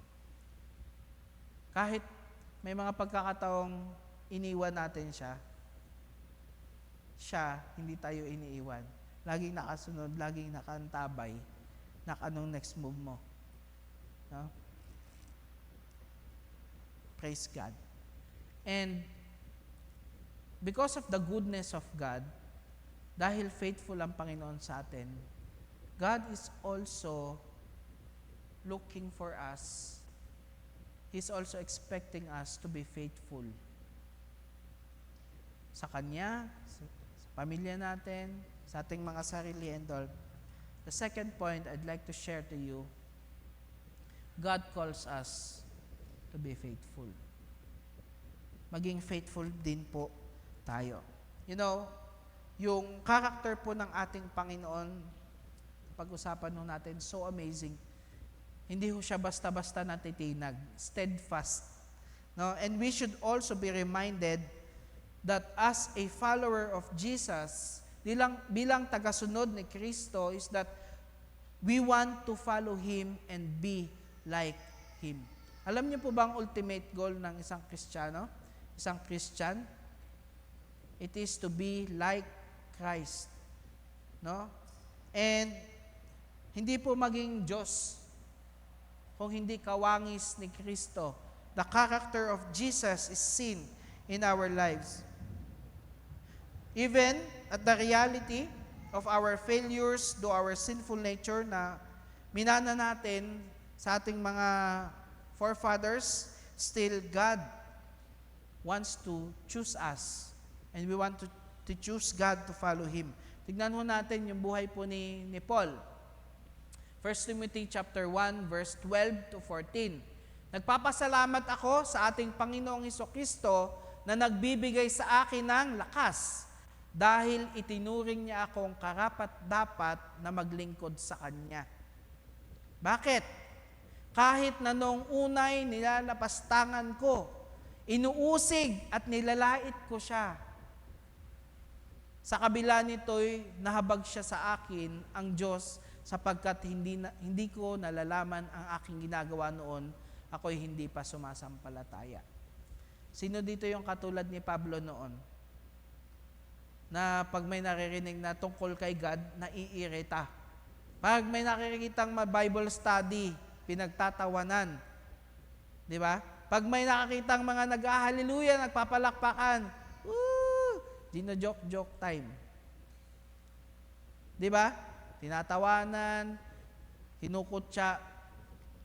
Speaker 4: Kahit may mga pagkakataong iniwan natin siya, hindi tayo iniiwan. Laging nakasunod, laging nakantabay, anong next move mo. No? Praise God. And because of the goodness of God, dahil faithful ang Panginoon sa atin, God is also looking for us. He's also expecting us to be faithful sa Kanya, sa pamilya natin, sa ating mga sarili and all. The second point I'd like to share to you, God calls us to be faithful. Maging faithful din po tayo. You know, yung character po ng ating Panginoon, pag-usapan nung natin, so amazing. Hindi ho siya basta-basta natitinag, steadfast. No? And we should also be reminded that as a follower of Jesus, bilang tagasunod ni Kristo, is that we want to follow Him and be like Him. Alam niyo po ba ang ultimate goal ng isang Kristiyano? Isang Christian? It is to be like Christ. No? And hindi po maging Diyos kung hindi kawangis ni Kristo. The character of Jesus is seen in our lives. Even at the reality of our failures do our sinful nature na minana natin sa ating mga forefathers, still God wants to choose us. And we want to choose God to follow Him. Tignan ho natin yung buhay po ni Paul. 1 Timothy chapter 1, verse 12 to 14. Nagpapasalamat ako sa ating Panginoong Hesukristo na nagbibigay sa akin ng lakas dahil itinuring niya akong karapat-dapat na maglingkod sa Kanya. Bakit? Kahit na noong unay nilalapastangan ko, inuusig at nilalait ko siya. Sa kabila nito'y nahabag siya sa akin ang Diyos sapagkat hindi ko nalalaman ang aking ginagawa noon, ako'y hindi pa sumasampalataya. Sino dito yung katulad ni Pablo noon? Na pag may naririnig na tungkol kay God, naiirita. Pag may nakikitang Bible study, pinagtatawanan. Di ba? Pag may nakakitang mga nag-hallelujah, nagpapalakpakan, gino-joke time. Di ba? Tinatawanan, hinukutya.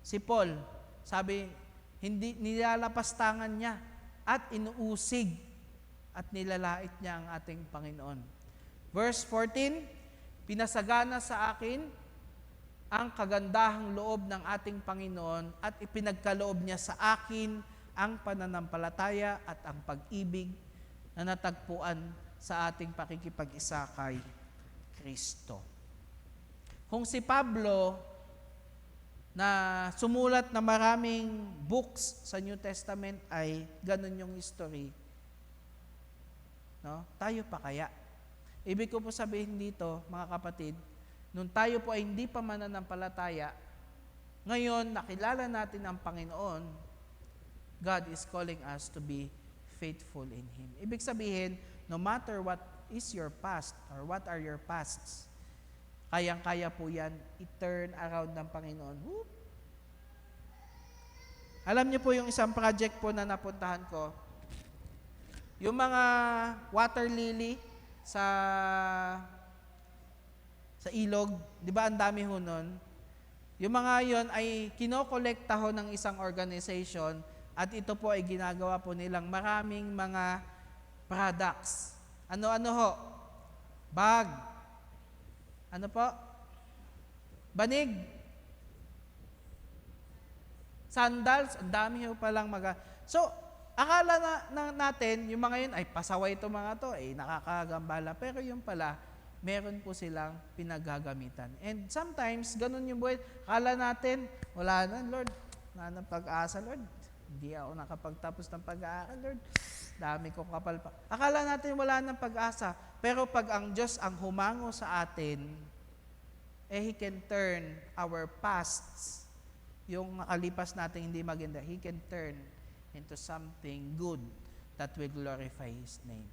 Speaker 4: Si Paul, sabi, hindi nilalapastangan niya at inuusig at nilalait niya ang ating Panginoon. Verse 14, pinasagana sa akin ang kagandahang loob ng ating Panginoon at ipinagkaloob niya sa akin ang pananampalataya at ang pag-ibig na natagpuan sa ating pakikipag-isa kay Kristo. Kung si Pablo na sumulat na maraming books sa New Testament ay ganun yung history, no? Tayo pa kaya? Ibig ko po sabihin dito, mga kapatid, nung tayo po ay hindi pa mananampalataya, ngayon nakilala natin ang Panginoon, God is calling us to be faithful in Him. Ibig sabihin, no matter what is your past or what are your pasts, kayang-kaya po yan i-turn around ng Panginoon. Whoop. Alam niyo po yung isang project po na napuntahan ko, yung mga water lily sa ilog, di ba ang dami ho nun? Yung mga yon ay kinokolekta ho ng isang organization at ito po ay ginagawa po nilang maraming mga products. Ano-ano ho? Bag. Ano po? Banig. Sandals. Ang dami ho palang So, akala natin, yung mga yun, ay pasaway ito mga to, nakakagambala. Pero yung pala, meron po silang pinaggagamitan. And sometimes, ganun yung buhay. Akala natin, wala na, Lord. Wala na pag-asa, Lord. Hindi ako nakapagtapos ng pag-aaral, Lord. Dami ko kapal pa. Akala natin wala nang pag-asa. Pero pag ang Diyos ang humango sa atin, He can turn our pasts, yung nakalipas natin hindi maganda, He can turn into something good that will glorify His name.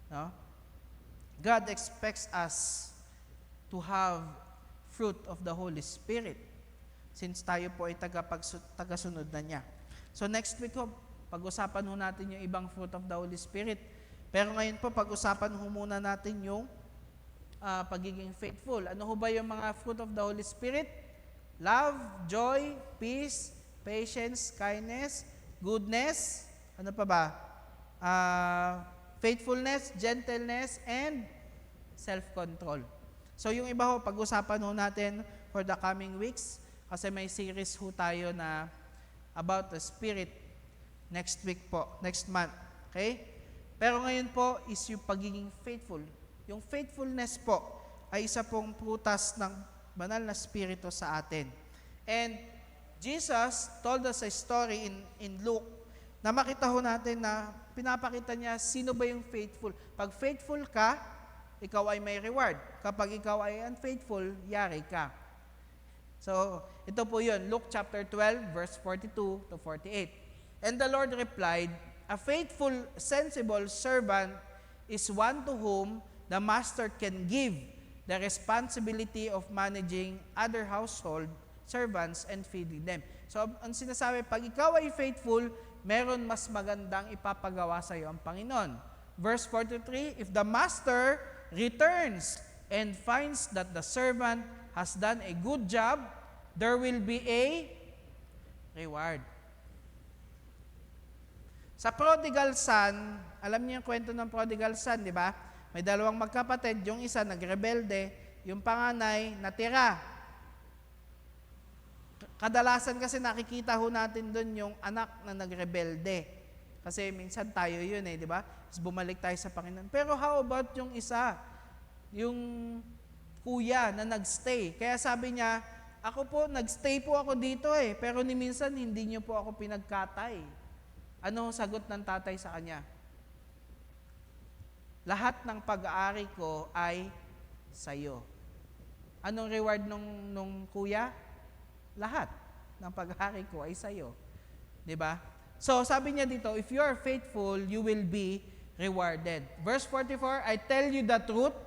Speaker 4: No? God expects us to have fruit of the Holy Spirit since tayo po ay tagasunod na niya. So next week ho, pag-usapan ho natin yung ibang fruit of the Holy Spirit. Pero ngayon po, pag-usapan ho muna natin yung pagiging faithful. Ano ho ba yung mga fruit of the Holy Spirit? Love, joy, peace, patience, kindness, goodness, ano pa ba? Faithfulness, gentleness, and self-control. So yung iba ho, pag-usapan ho natin for the coming weeks kasi may series ho tayo na about the Spirit next week po, next month. Okay? Pero ngayon po is yung pagiging faithful. Yung faithfulness po ay isa pong prutas ng banal na Espiritu sa atin. And Jesus told us a story in Luke na makita ho natin na pinapakita niya sino ba yung faithful. Pag faithful ka, ikaw ay may reward. Kapag ikaw ay unfaithful, yari ka. So, ito po yun, Luke chapter 12, verse 42 to 48. And the Lord replied, "A faithful, sensible servant is one to whom the master can give the responsibility of managing other household servants and feeding them." So, ang sinasabi, pag ikaw ay faithful, meron mas magandang ipapagawa sa iyo ang Panginoon. Verse 43, "If the master returns and finds that the servant has done a good job, there will be a reward." Sa prodigal son, alam niyo yung kwento ng prodigal son, di ba? May dalawang magkapatid, yung isa nagrebelde, yung panganay natira. Kadalasan kasi nakikita ho natin doon yung anak na nagrebelde. Kasi minsan tayo yun di ba? Tapos bumalik tayo sa Panginoon. Pero how about yung isa? Yung kuya na nagstay. Kaya sabi niya, ako po, nagstay po ako dito pero ni minsan hindi niyo po ako pinagkatay. Ano sagot ng tatay sa kanya? Lahat ng pag-aari ko ay sa'yo. Anong reward nung kuya? Lahat ng pag-aari ko ay sa'yo. Diba? So, sabi niya dito, if you are faithful, you will be rewarded. Verse 44, "I tell you the truth,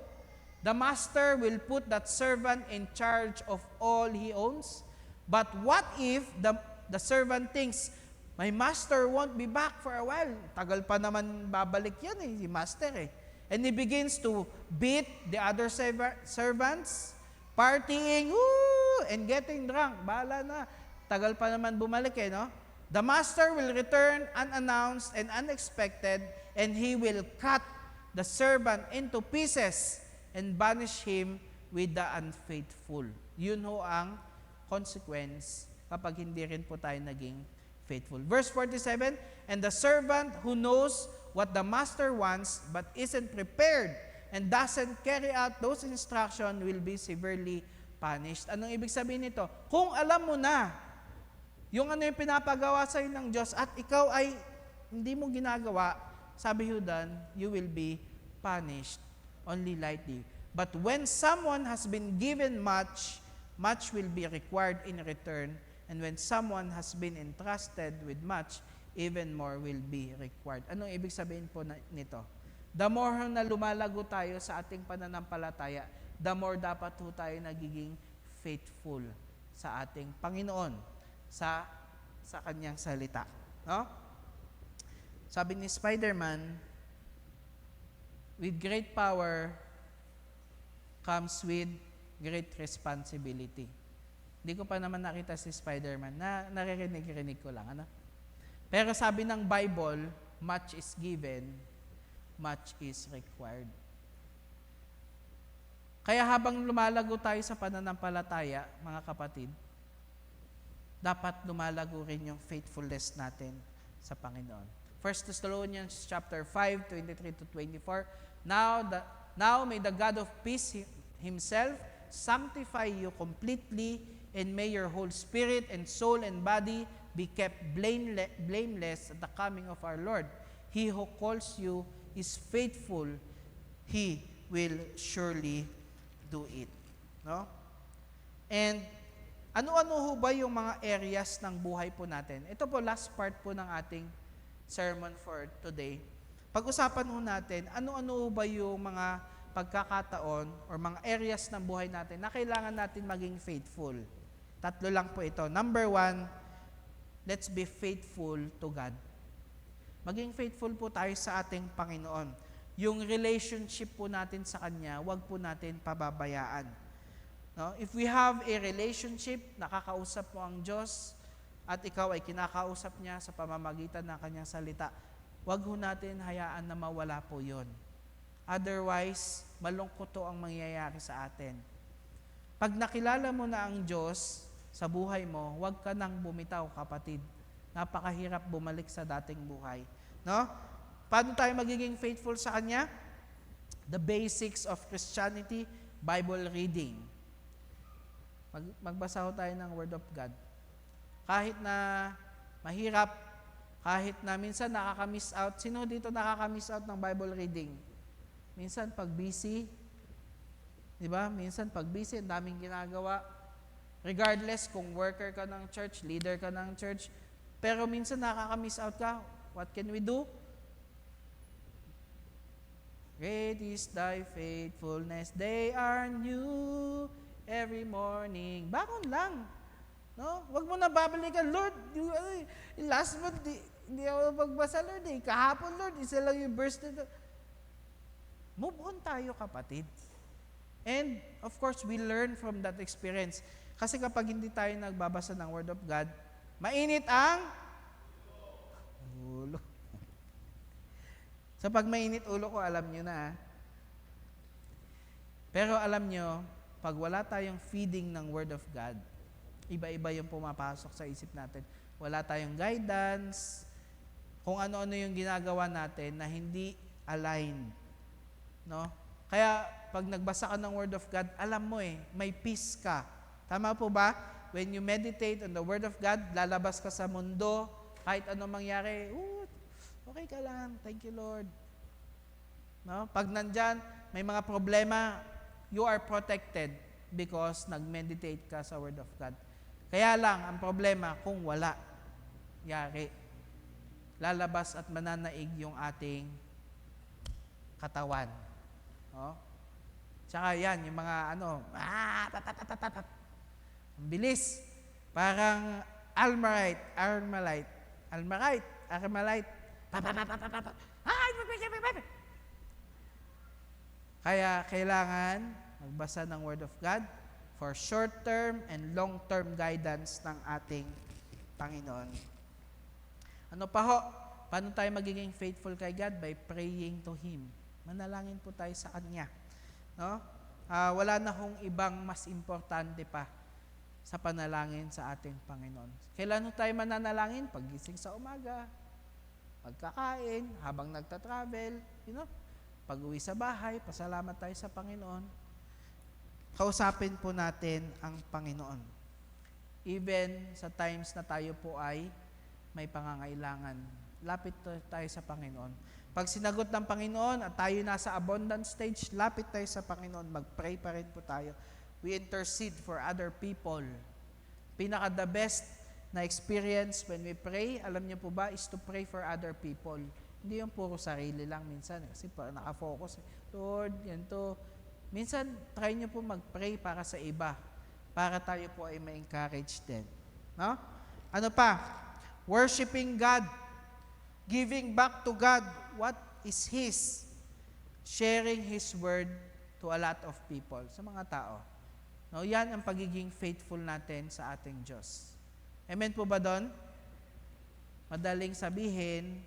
Speaker 4: the master will put that servant in charge of all he owns. But what if the servant thinks, my master won't be back for a while?" Tagal pa naman babalik yan si master And he begins to beat the other servants, partying, and getting drunk. Bahala na. Tagal pa naman bumalik no? The master will return unannounced and unexpected, and he will cut the servant into pieces and banish him with the unfaithful. Yun ho ang consequence kapag hindi rin po tayo naging faithful. Verse 47, "And the servant who knows what the master wants but isn't prepared and doesn't carry out those instructions will be severely punished." Anong ibig sabihin nito? Kung alam mo na yung ano yung pinapagawa sa'yo ng Diyos at ikaw ay hindi mo ginagawa, sabi Hudan, you will be punished only lightly. But when someone has been given much, much will be required in return, And when someone has been entrusted with much, even more will be required. Anong ibig sabihin po nito? The more na lumalago tayo sa ating pananampalataya, the more dapat po tayo nagiging faithful sa ating Panginoon, sa kanyang salita. No? Sabi ni Spider-Man, with great power comes with great responsibility. Hindi ko pa naman nakita si Spider-Man. Naririnig ko lang. Ano? Pero sabi ng Bible, much is given, much is required. Kaya habang lumalago tayo sa pananampalataya, mga kapatid, dapat lumalago rin yung faithfulness natin sa Panginoon. 1 Thessalonians chapter 5, 23 to 24, Now may the God of peace himself sanctify you completely, and may your whole spirit and soul and body be kept blameless at the coming of our Lord. He who calls you is faithful. He will surely do it. No? And ano-ano ho ba yung mga areas ng buhay po natin? Ito po, last part po ng ating sermon for today. Pag-usapan ho natin, ano-ano ho ba yung mga pagkakataon or mga areas ng buhay natin na kailangan natin maging faithful. 3 lang po ito. Number 1, let's be faithful to God. Maging faithful po tayo sa ating Panginoon. Yung relationship po natin sa Kanya, wag po natin pababayaan. No? If we have a relationship, nakakausap mo ang Diyos, at ikaw ay kinakausap niya sa pamamagitan ng Kanyang salita, wag ho natin hayaan na mawala po yon. Otherwise, malungkot to ang mangyayari sa atin. Pag nakilala mo na ang Diyos sa buhay mo, huwag ka nang bumitaw, kapatid. Napakahirap bumalik sa dating buhay. No? Paano tayo magiging faithful sa Kanya? The basics of Christianity, Bible reading. Magbasa ho tayo ng Word of God. Kahit na mahirap, kahit na minsan nakaka-miss out. Sino dito nakaka-miss out ng Bible reading? Minsan pag busy, di ba? Minsan pag busy, ang daming ginagawa. Regardless kung worker ka ng church, leader ka ng church, pero minsan nakaka-miss out ka. What can we do? Great is thy faithfulness, they are new every morning. Bangon lang. No? Huwag mo na babalikan, Lord, last month, hindi ako magbasa, Lord. Kahapon, Lord, isa lang yung verse na. Move on tayo, kapatid. And, of course, we learn from that experience. Kasi kapag hindi tayo nagbabasa ng Word of God, mainit ang ulo. So, pag mainit ulo ko, alam nyo na. Pero alam nyo, pag wala tayong feeding ng Word of God, iba-iba yung pumapasok sa isip natin. Wala tayong guidance, kung ano-ano yung ginagawa natin na hindi aligned. No? Kaya, pag nagbasa ka ng Word of God, alam mo may peace ka. Tama po ba? When you meditate on the Word of God, lalabas ka sa mundo, kahit anong mangyari, okay ka lang, thank you Lord. No? Pag nandyan, may mga problema, you are protected because nag-meditate ka sa Word of God. Kaya lang, ang problema, kung wala, yari, lalabas at mananaig yung ating katawan. No? Tsaka yan, yung mga ang bilis. Parang Armalite. Kaya kailangan magbasa ng Word of God for short-term and long-term guidance ng ating Panginoon. Ano pa ho? Paano tayo magiging faithful kay God? By praying to Him. Manalangin po tayo sa Kanya. No? Wala na hong ibang mas importante pa sa panalangin sa ating Panginoon. Kailan tayo mananalangin? Paggising sa umaga, pagkakain, habang nagta-travel, pag-uwi sa bahay, pasalamat tayo sa Panginoon. Kausapin po natin ang Panginoon. Even sa times na tayo po ay may pangangailangan, lapit tayo sa Panginoon. Pag sinagot ng Panginoon at tayo nasa abundance stage, lapit tayo sa Panginoon, mag-pray pa rin po tayo. We intercede for other people. The best na experience when we pray, alam niyo po ba, is to pray for other people. Hindi yung puro sarili lang minsan. Kasi parang nakafocus. Lord, ganito. Minsan, try niyo po mag-pray para sa iba. Para tayo po ay ma-encourage din. No? Ano pa? Worshiping God. Giving back to God what is His. Sharing His word to a lot of people. Sa mga tao. No, yan ang pagiging faithful natin sa ating Diyos. Amen po ba doon? Madaling sabihin,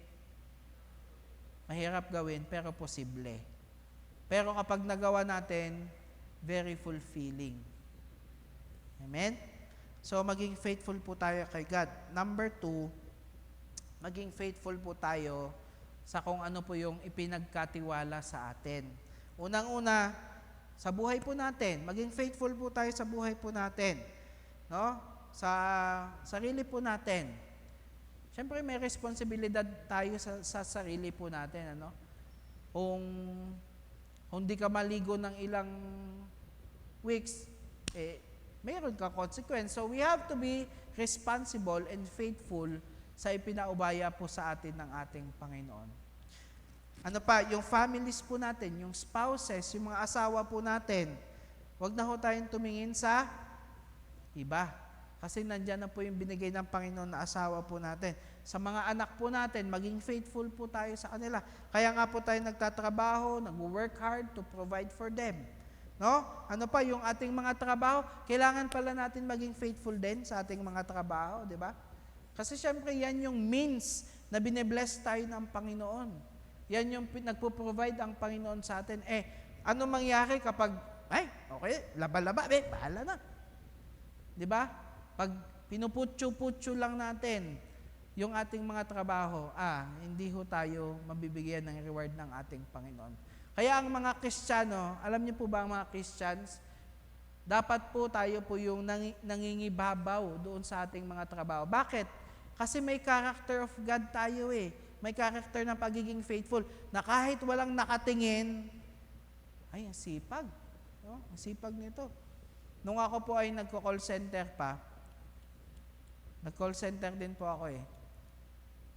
Speaker 4: mahirap gawin, pero posible. Pero kapag nagawa natin, very fulfilling. Amen? So, maging faithful po tayo kay God. Number 2, maging faithful po tayo sa kung ano po yung ipinagkatiwala sa atin. Unang-una, sa buhay po natin, maging faithful po tayo sa buhay po natin. No? Sa sarili po natin. Siyempre may responsibilidad tayo sa sarili po natin, ano? Kung hindi ka maligo ng ilang weeks, mayroon ka consequence. So we have to be responsible and faithful sa ipinaubaya po sa atin ng ating Panginoon. Ano pa, yung families po natin, yung spouses, yung mga asawa po natin, wag na ho tayong tumingin sa iba. Kasi nandyan na po yung binigay ng Panginoon na asawa po natin. Sa mga anak po natin, maging faithful po tayo sa kanila. Kaya nga po tayo nagtatrabaho, nag-work hard to provide for them. No? Ano pa, yung ating mga trabaho, kailangan pala natin maging faithful din sa ating mga trabaho, di ba? Kasi syempre, yan yung means na bine-bless tayo ng Panginoon. Yan yung nagpo-provide ang Panginoon sa atin. Ano mangyari kapag, okay, laba-laba, bahala na. Di ba? Pag pinuputyo-putyo lang natin yung ating mga trabaho, hindi ho tayo mabibigyan ng reward ng ating Panginoon. Kaya ang mga Kristiyano, alam niyo po ba ang mga Christians, dapat po tayo po yung nangingibabaw doon sa ating mga trabaho. Bakit? Kasi may character of God tayo May character ng pagiging faithful na kahit walang nakatingin, ang sipag. No? Ang sipag nito. Nung ako po ay nagko-call center pa, nag-call center din po ako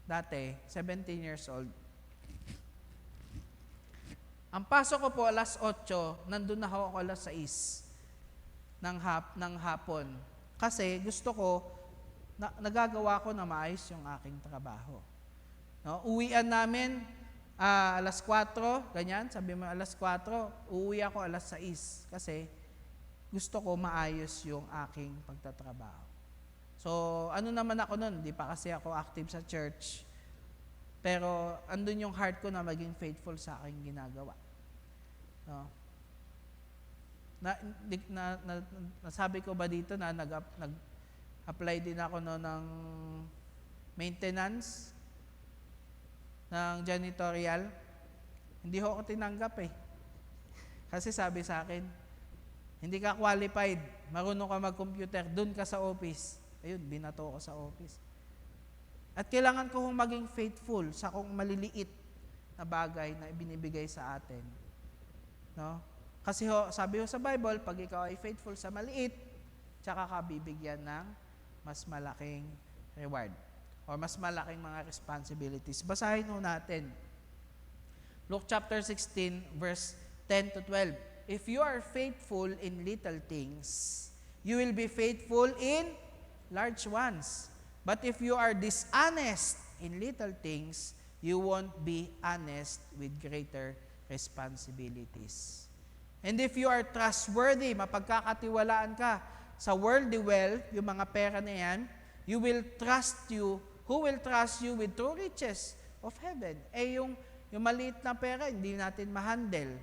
Speaker 4: Dati, 17 years old. Ang pasok ko po alas 8, nandun na ako alas 6 ng hapon. Kasi gusto ko, nagagawa ko na maayos yung aking trabaho. No? Uwian namin alas 4, ganyan, sabi mo alas 4, uuwi ako alas 6 kasi gusto ko maayos yung aking pagtatrabaho. So, ano naman ako nun? Di pa kasi ako active sa church. Pero, andun yung heart ko na maging faithful sa aking ginagawa. No? Nasabi ko ba dito na nag-apply din ako ng maintenance, ng janitorial? Hindi ho ako tinanggap Kasi sabi sa akin, hindi ka qualified, marunong ka mag-computer, dun ka sa office. Ayun, binato ko sa office. At kailangan ko maging faithful sa kung maliliit na bagay na ibinibigay sa atin. No? Kasi sabi sa Bible, pag ikaw ay faithful sa maliit, tsaka ka bibigyan ng mas malaking reward or mas malaking mga responsibilities. Basahin natin. Luke chapter 16, verse 10 to 12. If you are faithful in little things, you will be faithful in large ones. But if you are dishonest in little things, you won't be honest with greater responsibilities. And if you are trustworthy, mapagkakatiwalaan ka sa worldly wealth, yung mga pera na yan, who will trust you with true riches of heaven? Yung maliit na pera, hindi natin ma-handle.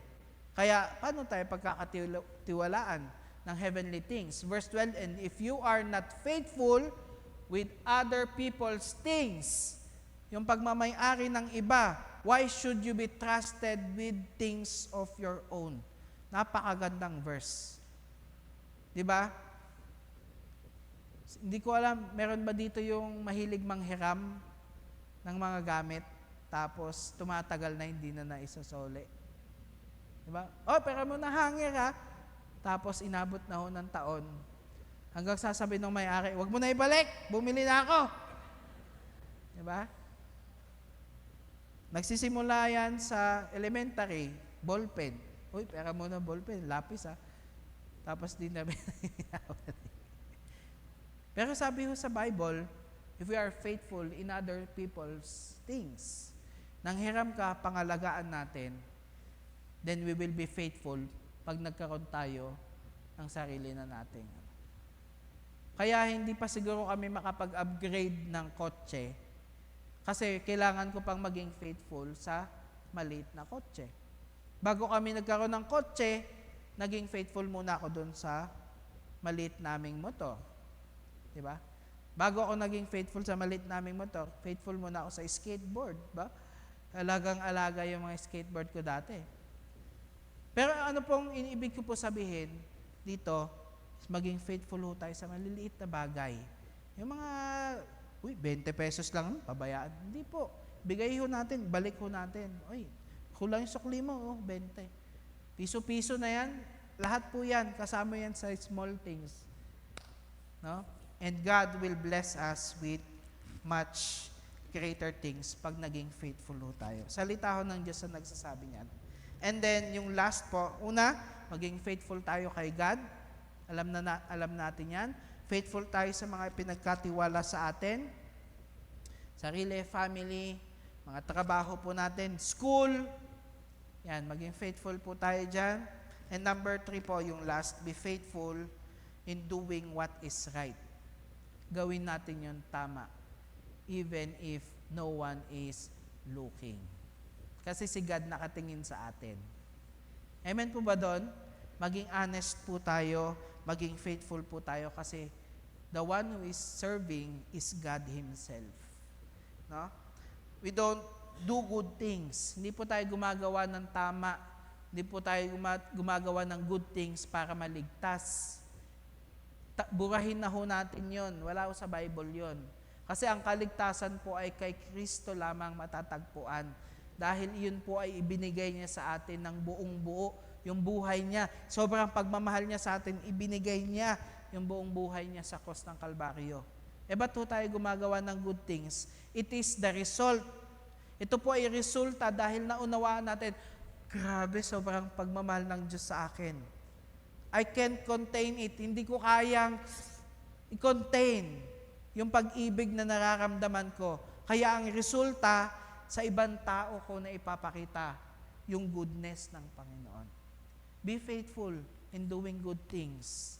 Speaker 4: Kaya, paano tayo pagkakatiwalaan ng heavenly things? Verse 12, and if you are not faithful with other people's things, yung pagmamayari ng iba, why should you be trusted with things of your own? Napakagandang verse. Diba? Hindi ko alam, meron ba dito yung mahilig manghiram ng mga gamit, tapos tumatagal na hindi na naisasole? Diba? Pera mo na hanger tapos inabot na ho ng taon. Hanggang sasabihin ng may-ari, "Wag mo na ibalik, bumili na ako." Diba? Nagsisimula yan sa elementary, ballpen. Uy, pera mo na ballpen, lapis ha. Tapos di na Pero sabi ho sa Bible, if we are faithful in other people's things, nanghiram ka, pangalagaan natin, then we will be faithful pag nagkaroon tayo ng sarili na natin. Kaya hindi pa siguro kami makapag-upgrade ng kotse kasi kailangan ko pang maging faithful sa maliit na kotse. Bago kami nagkaroon ng kotse, naging faithful muna ako doon sa maliit naming motor. Diba? Bago ako naging faithful sa maliit naming motor, faithful muna ako sa skateboard. Ba? Alagang-alaga yung mga skateboard ko dati. Pero ano pong iniibig ko po sabihin dito, is maging faithful ho tayo sa maliliit na bagay. Yung mga, 20 pesos lang, pabayaan. Hindi po. Bigay ho natin, balik ho natin. Kulang yung sukli mo, 20. Piso-piso na yan, lahat po yan, kasama yan sa small things. No? And God will bless us with much greater things pag naging faithful ho tayo. Salita ho ng Diyos na nagsasabi niyan. And then, yung last po, una, maging faithful tayo kay God. Alam natin yan. Faithful tayo sa mga pinagkatiwala sa atin. Sarili, family, mga trabaho po natin, school. Yan, maging faithful po tayo dyan. And number 3 po, yung last, be faithful in doing what is right. Gawin natin yung tama, even if no one is looking. Kasi si God nakatingin sa atin. Amen po ba doon? Maging honest po tayo, maging faithful po tayo kasi the one who is serving is God Himself. No? We don't do good things. Hindi po tayo gumagawa ng tama. Hindi po tayo gumagawa ng good things para maligtas. Burahin na ho natin yon. Wala ho sa Bible yon. Kasi ang kaligtasan po ay kay Kristo lamang matatagpuan. Dahil iyon po ay ibinigay niya sa atin ng buong buo, yung buhay niya. Sobrang pagmamahal niya sa atin, ibinigay niya yung buong buhay niya sa cross ng Kalbaryo. Ba't po tayo gumagawa ng good things? It is the result. Ito po ay resulta dahil naunawaan natin, grabe, sobrang pagmamahal ng Diyos sa akin. I can't contain it. Hindi ko kayang i-contain yung pag-ibig na nararamdaman ko. Kaya ang resulta, sa ibang tao ko na ipapakita yung goodness ng Panginoon. Be faithful in doing good things.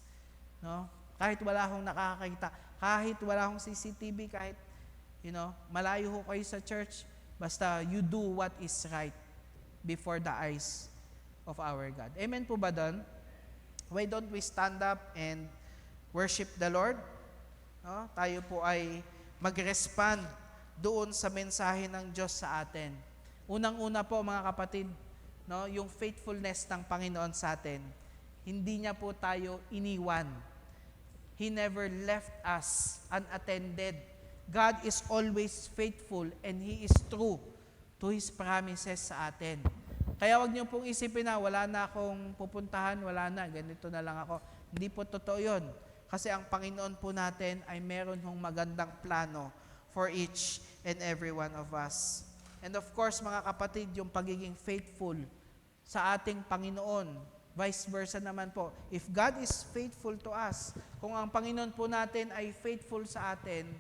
Speaker 4: No? Kahit wala akong nakakakita, kahit wala akong CCTV, kahit malayo ho kayo sa church, basta you do what is right before the eyes of our God. Amen po ba doon? Why don't we stand up and worship the Lord? No? Tayo po ay mag-respond doon sa mensahe ng Diyos sa atin. Unang-una po mga kapatid, yung faithfulness ng Panginoon sa atin. Hindi niya po tayo iniwan. He never left us unattended. God is always faithful and He is true to His promises sa atin. Kaya wag niyo pong isipin na wala na akong pupuntahan, wala na, ganito na lang ako. Hindi po totoo yun. Kasi ang Panginoon po natin ay meron hong magandang plano for each and every one of us. And of course, mga kapatid, yung pagiging faithful sa ating Panginoon, vice versa naman po. If God is faithful to us, kung ang Panginoon po natin ay faithful sa atin,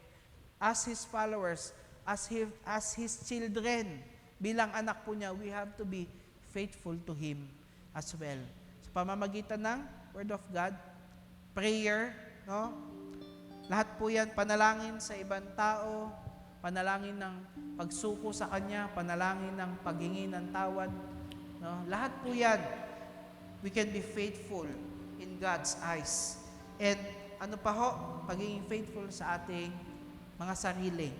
Speaker 4: as His followers, as His children, bilang anak po niya, we have to be faithful to Him as well. Sa pamamagitan ng Word of God, prayer, lahat po yan, panalangin sa ibang tao, panalangin ng pagsuko sa Kanya, panalangin ng paghingi ng tawad. Lahat po yan, we can be faithful in God's eyes. And ano pa ho, pagiging faithful sa ating mga sarili.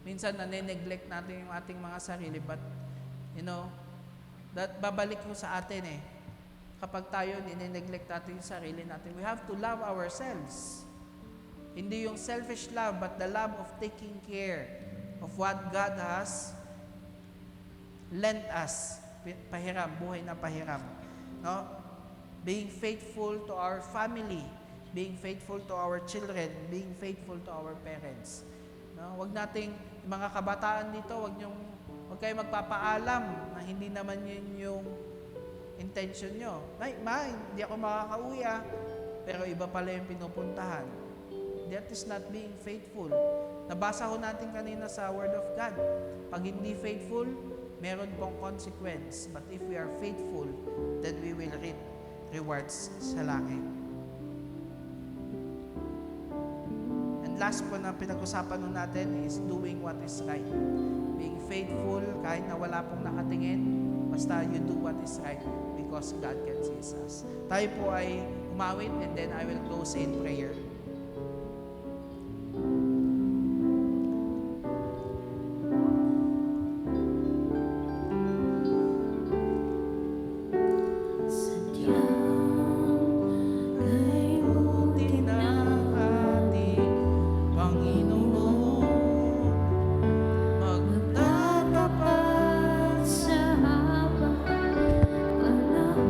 Speaker 4: Minsan nane-neglect natin yung ating mga sarili, but that babalik ho sa atin kapag tayo nine-neglect natin yung sarili natin. We have to love ourselves. Hindi yung selfish love, but the love of taking care of what God has lent us. Pahiram, buhay na pahiram. Being faithful to our family. being faithful to our children, being faithful to our parents. No? Wag nating, mga kabataan dito, wag kayo magpapaalam na hindi naman yun yung intention nyo. Ay, ma, hindi ako makakauwi pero iba pala yung pinupuntahan. That is not being faithful. Nabasa ko natin kanina sa Word of God. Pag hindi faithful, meron pong consequence. But if we are faithful, then we will reap rewards sa langit. And last po na pinag-usapan nun natin is doing what is right. Being faithful, kahit na wala pong nakatingin, basta you do what is right because God can see us. Tayo po ay umawit and then I will close in prayer. Buti na ating Panginoon, magtatapat
Speaker 2: Sa habang panahon,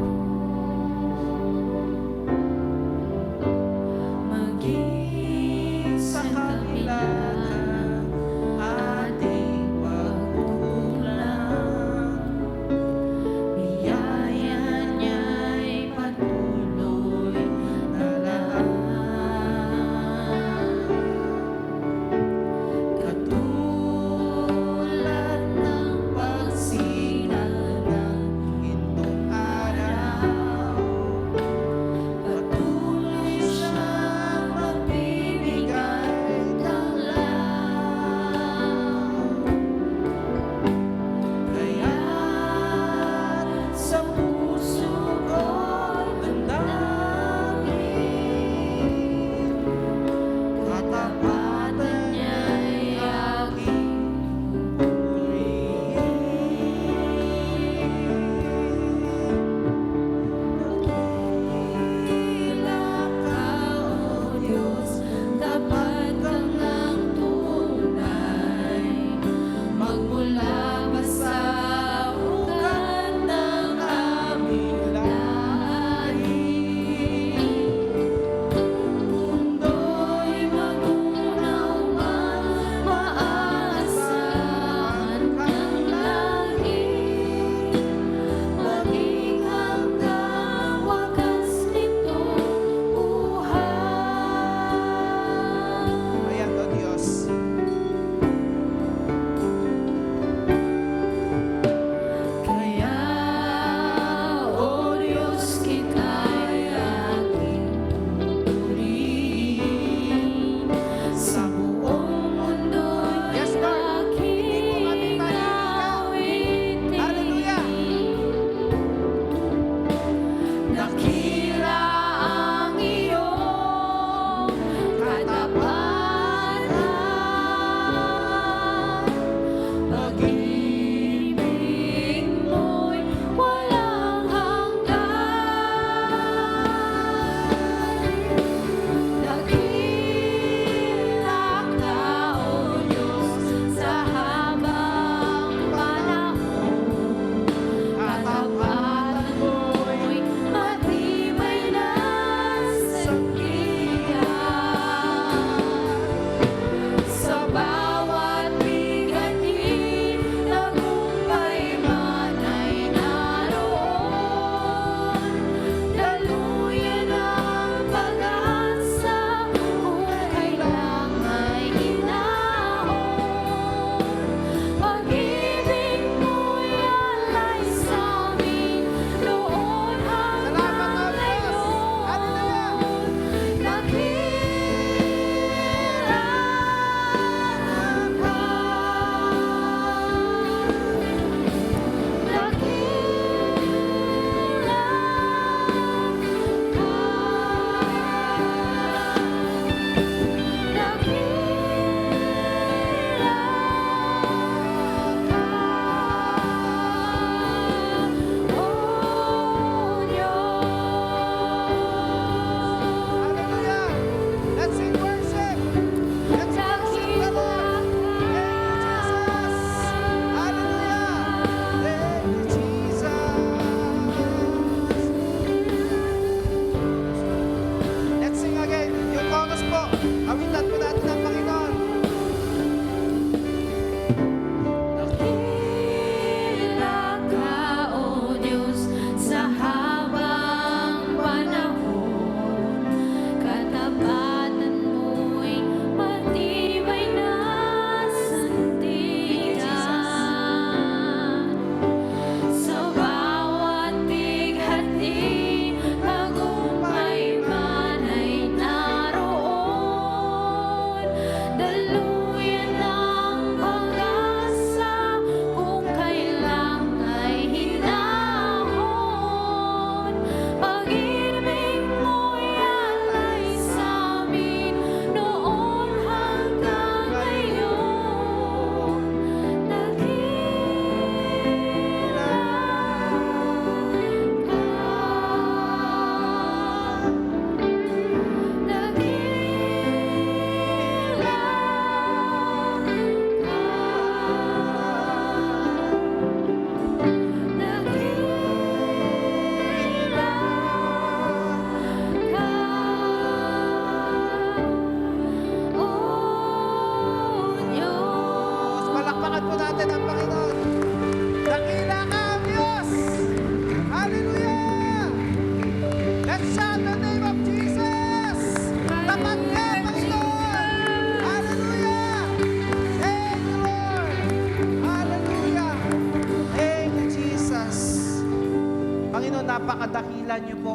Speaker 4: Panginoon, napakadakila niyo po.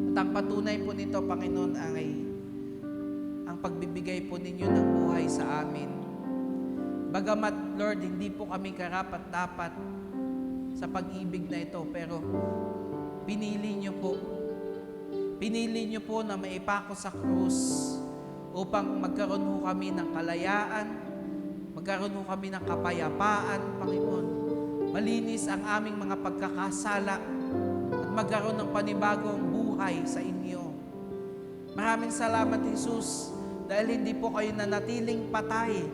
Speaker 4: At ang patunay po nito, Panginoon, ay ang pagbibigay po ninyo ng buhay sa amin. Bagamat, Lord, hindi po kami karapat-dapat sa pag-ibig na ito, pero pinili niyo po. Pinili niyo po na maipako sa krus upang magkaroon ho kami ng kalayaan, magkaroon ho kami ng kapayapaan, Panginoon. Malinis ang aming mga pagkakasala at magkaroon ng panibagong buhay sa inyo. Maraming salamat, Jesus, dahil hindi po kayo nanatiling patay.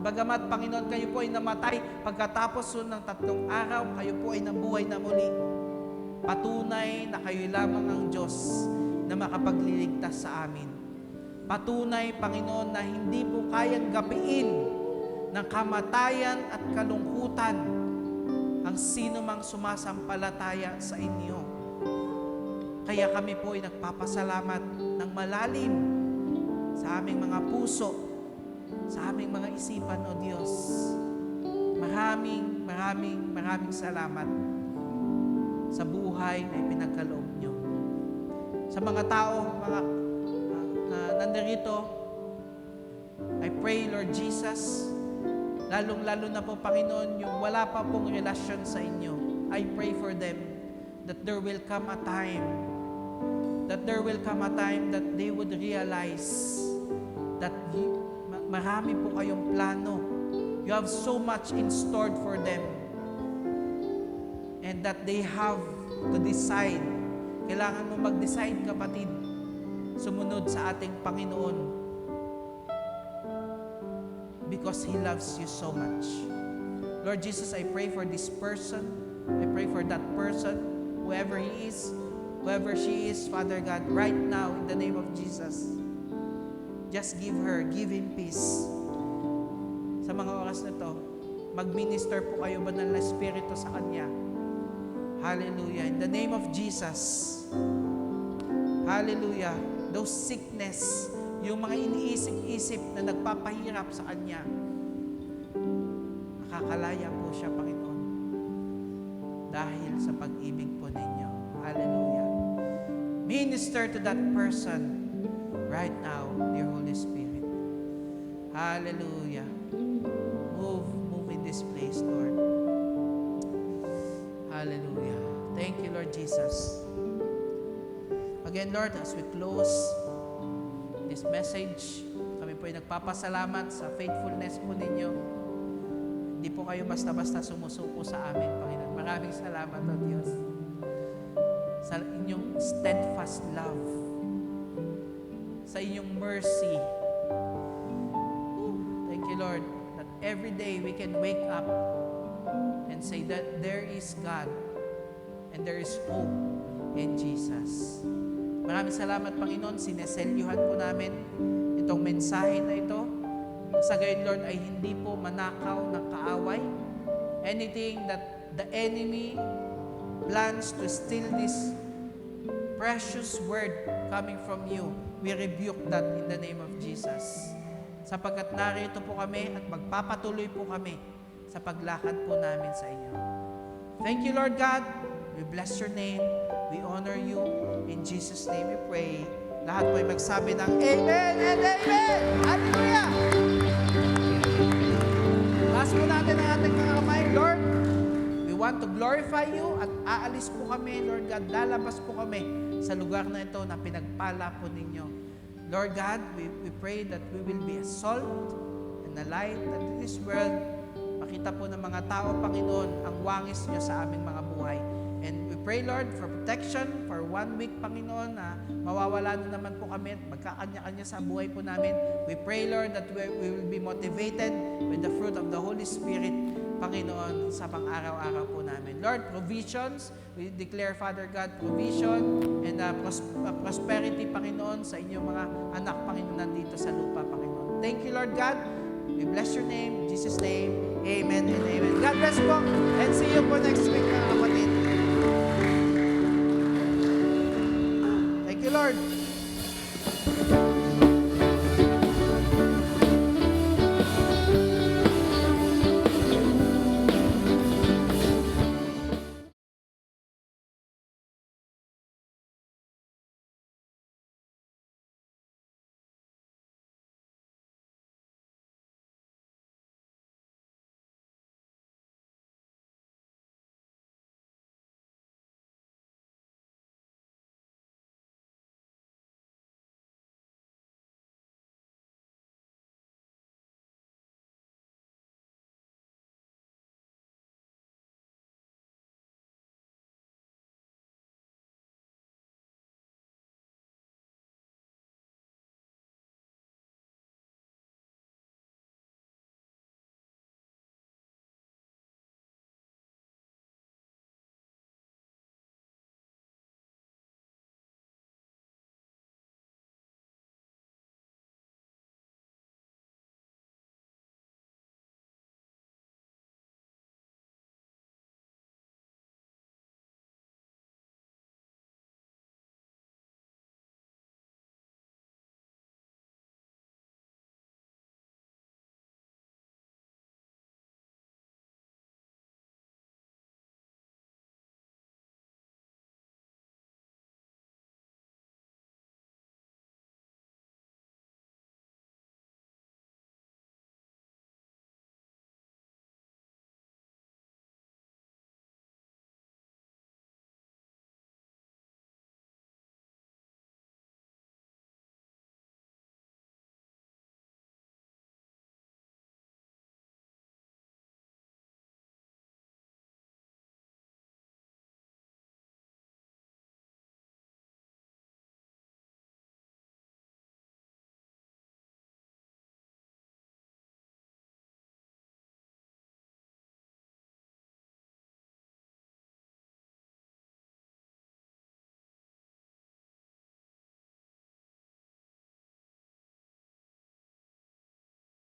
Speaker 4: Bagamat, Panginoon, kayo po ay namatay, pagkatapos ng 3 araw, kayo po ay nabuhay na muli. Patunay na kayo lamang ang Diyos na makapagliligtas sa amin. Patunay, Panginoon, na hindi po kayang gapiin ng kamatayan at kalungkutan ang sino mang sumasampalataya sa inyo. Kaya kami po ay nagpapasalamat ng malalim sa aming mga puso, sa aming mga isipan, O Diyos. Maraming salamat sa buhay na ipinagkaloob nyo. Sa mga tao, na nandarito, I pray, Lord Jesus, lalong-lalo na po, Panginoon, yung wala pa pong relasyon sa inyo. I pray for them that there will come a time that they would realize that marami po kayong plano. You have so much in store for them. And that they have to decide. Kailangan mo mag-decide, kapatid, sumunod sa ating Panginoon. Because He loves you so much. Lord Jesus, I pray for this person. I pray for that person, whoever he is, whoever she is, Father God, right now, in the name of Jesus. Just give him peace. Sa mga oras na to, mag-minister po kayo, Banal na Espiritu, sa kanya. Hallelujah. In the name of Jesus. Hallelujah. Those sickness, yung mga iniisip-isip na nagpapahirap sa kanya, makakalaya po siya, Panginoon. Dahil sa pag-ibig po ninyo. Hallelujah. Minister to that person right now, dear Holy Spirit. Hallelujah. Move in this place, Lord. Hallelujah. Thank you, Lord Jesus. Again, Lord, as we close this message, kami po ay nagpapasalamat sa faithfulness po ninyo. Hindi po kayo basta-basta sumusuko sa amin, Panginoon. Maraming salamat, O Diyos, sa inyong steadfast love, sa inyong mercy. Thank you, Lord, that every day we can wake up and say that there is God and there is hope in Jesus. Maraming salamat, Panginoon. Sineselyuhan po namin itong mensahe na ito. Sa gayon, Lord, ay hindi po manakaw ng kaaway. Anything that the enemy plans to steal this precious word coming from you, we rebuke that in the name of Jesus. Sapagkat narito po kami at magpapatuloy po kami sa paglakad po namin sa inyo. Thank you, Lord God. We bless your name. We honor you. In Jesus' name we pray. Lahat po ay magsabi ng Amen and Amen! Hallelujah! Taas po natin ang ating mga kamay. Lord, we want to glorify you at aalis po kami, Lord God. Lalabas po kami sa lugar na ito na pinagpala po ninyo. Lord God, we pray that we will be a salt and a light that in this world, makita po ng mga tao, Panginoon, ang wangis nyo sa aming mga buhay. And we pray, Lord, for protection for 1 week, Panginoon, na mawawala na naman po kami at magkakanya-kanya sa buhay po namin. We pray, Lord, that we will be motivated with the fruit of the Holy Spirit, Panginoon, sa pang-araw-araw po namin. Lord, provisions, we declare, Father God, provision and prosperity, Panginoon, sa inyong mga anak, Panginoon, nandito sa lupa, Panginoon. Thank you, Lord God. We bless your name. In Jesus' name, amen and amen. God bless po and see you po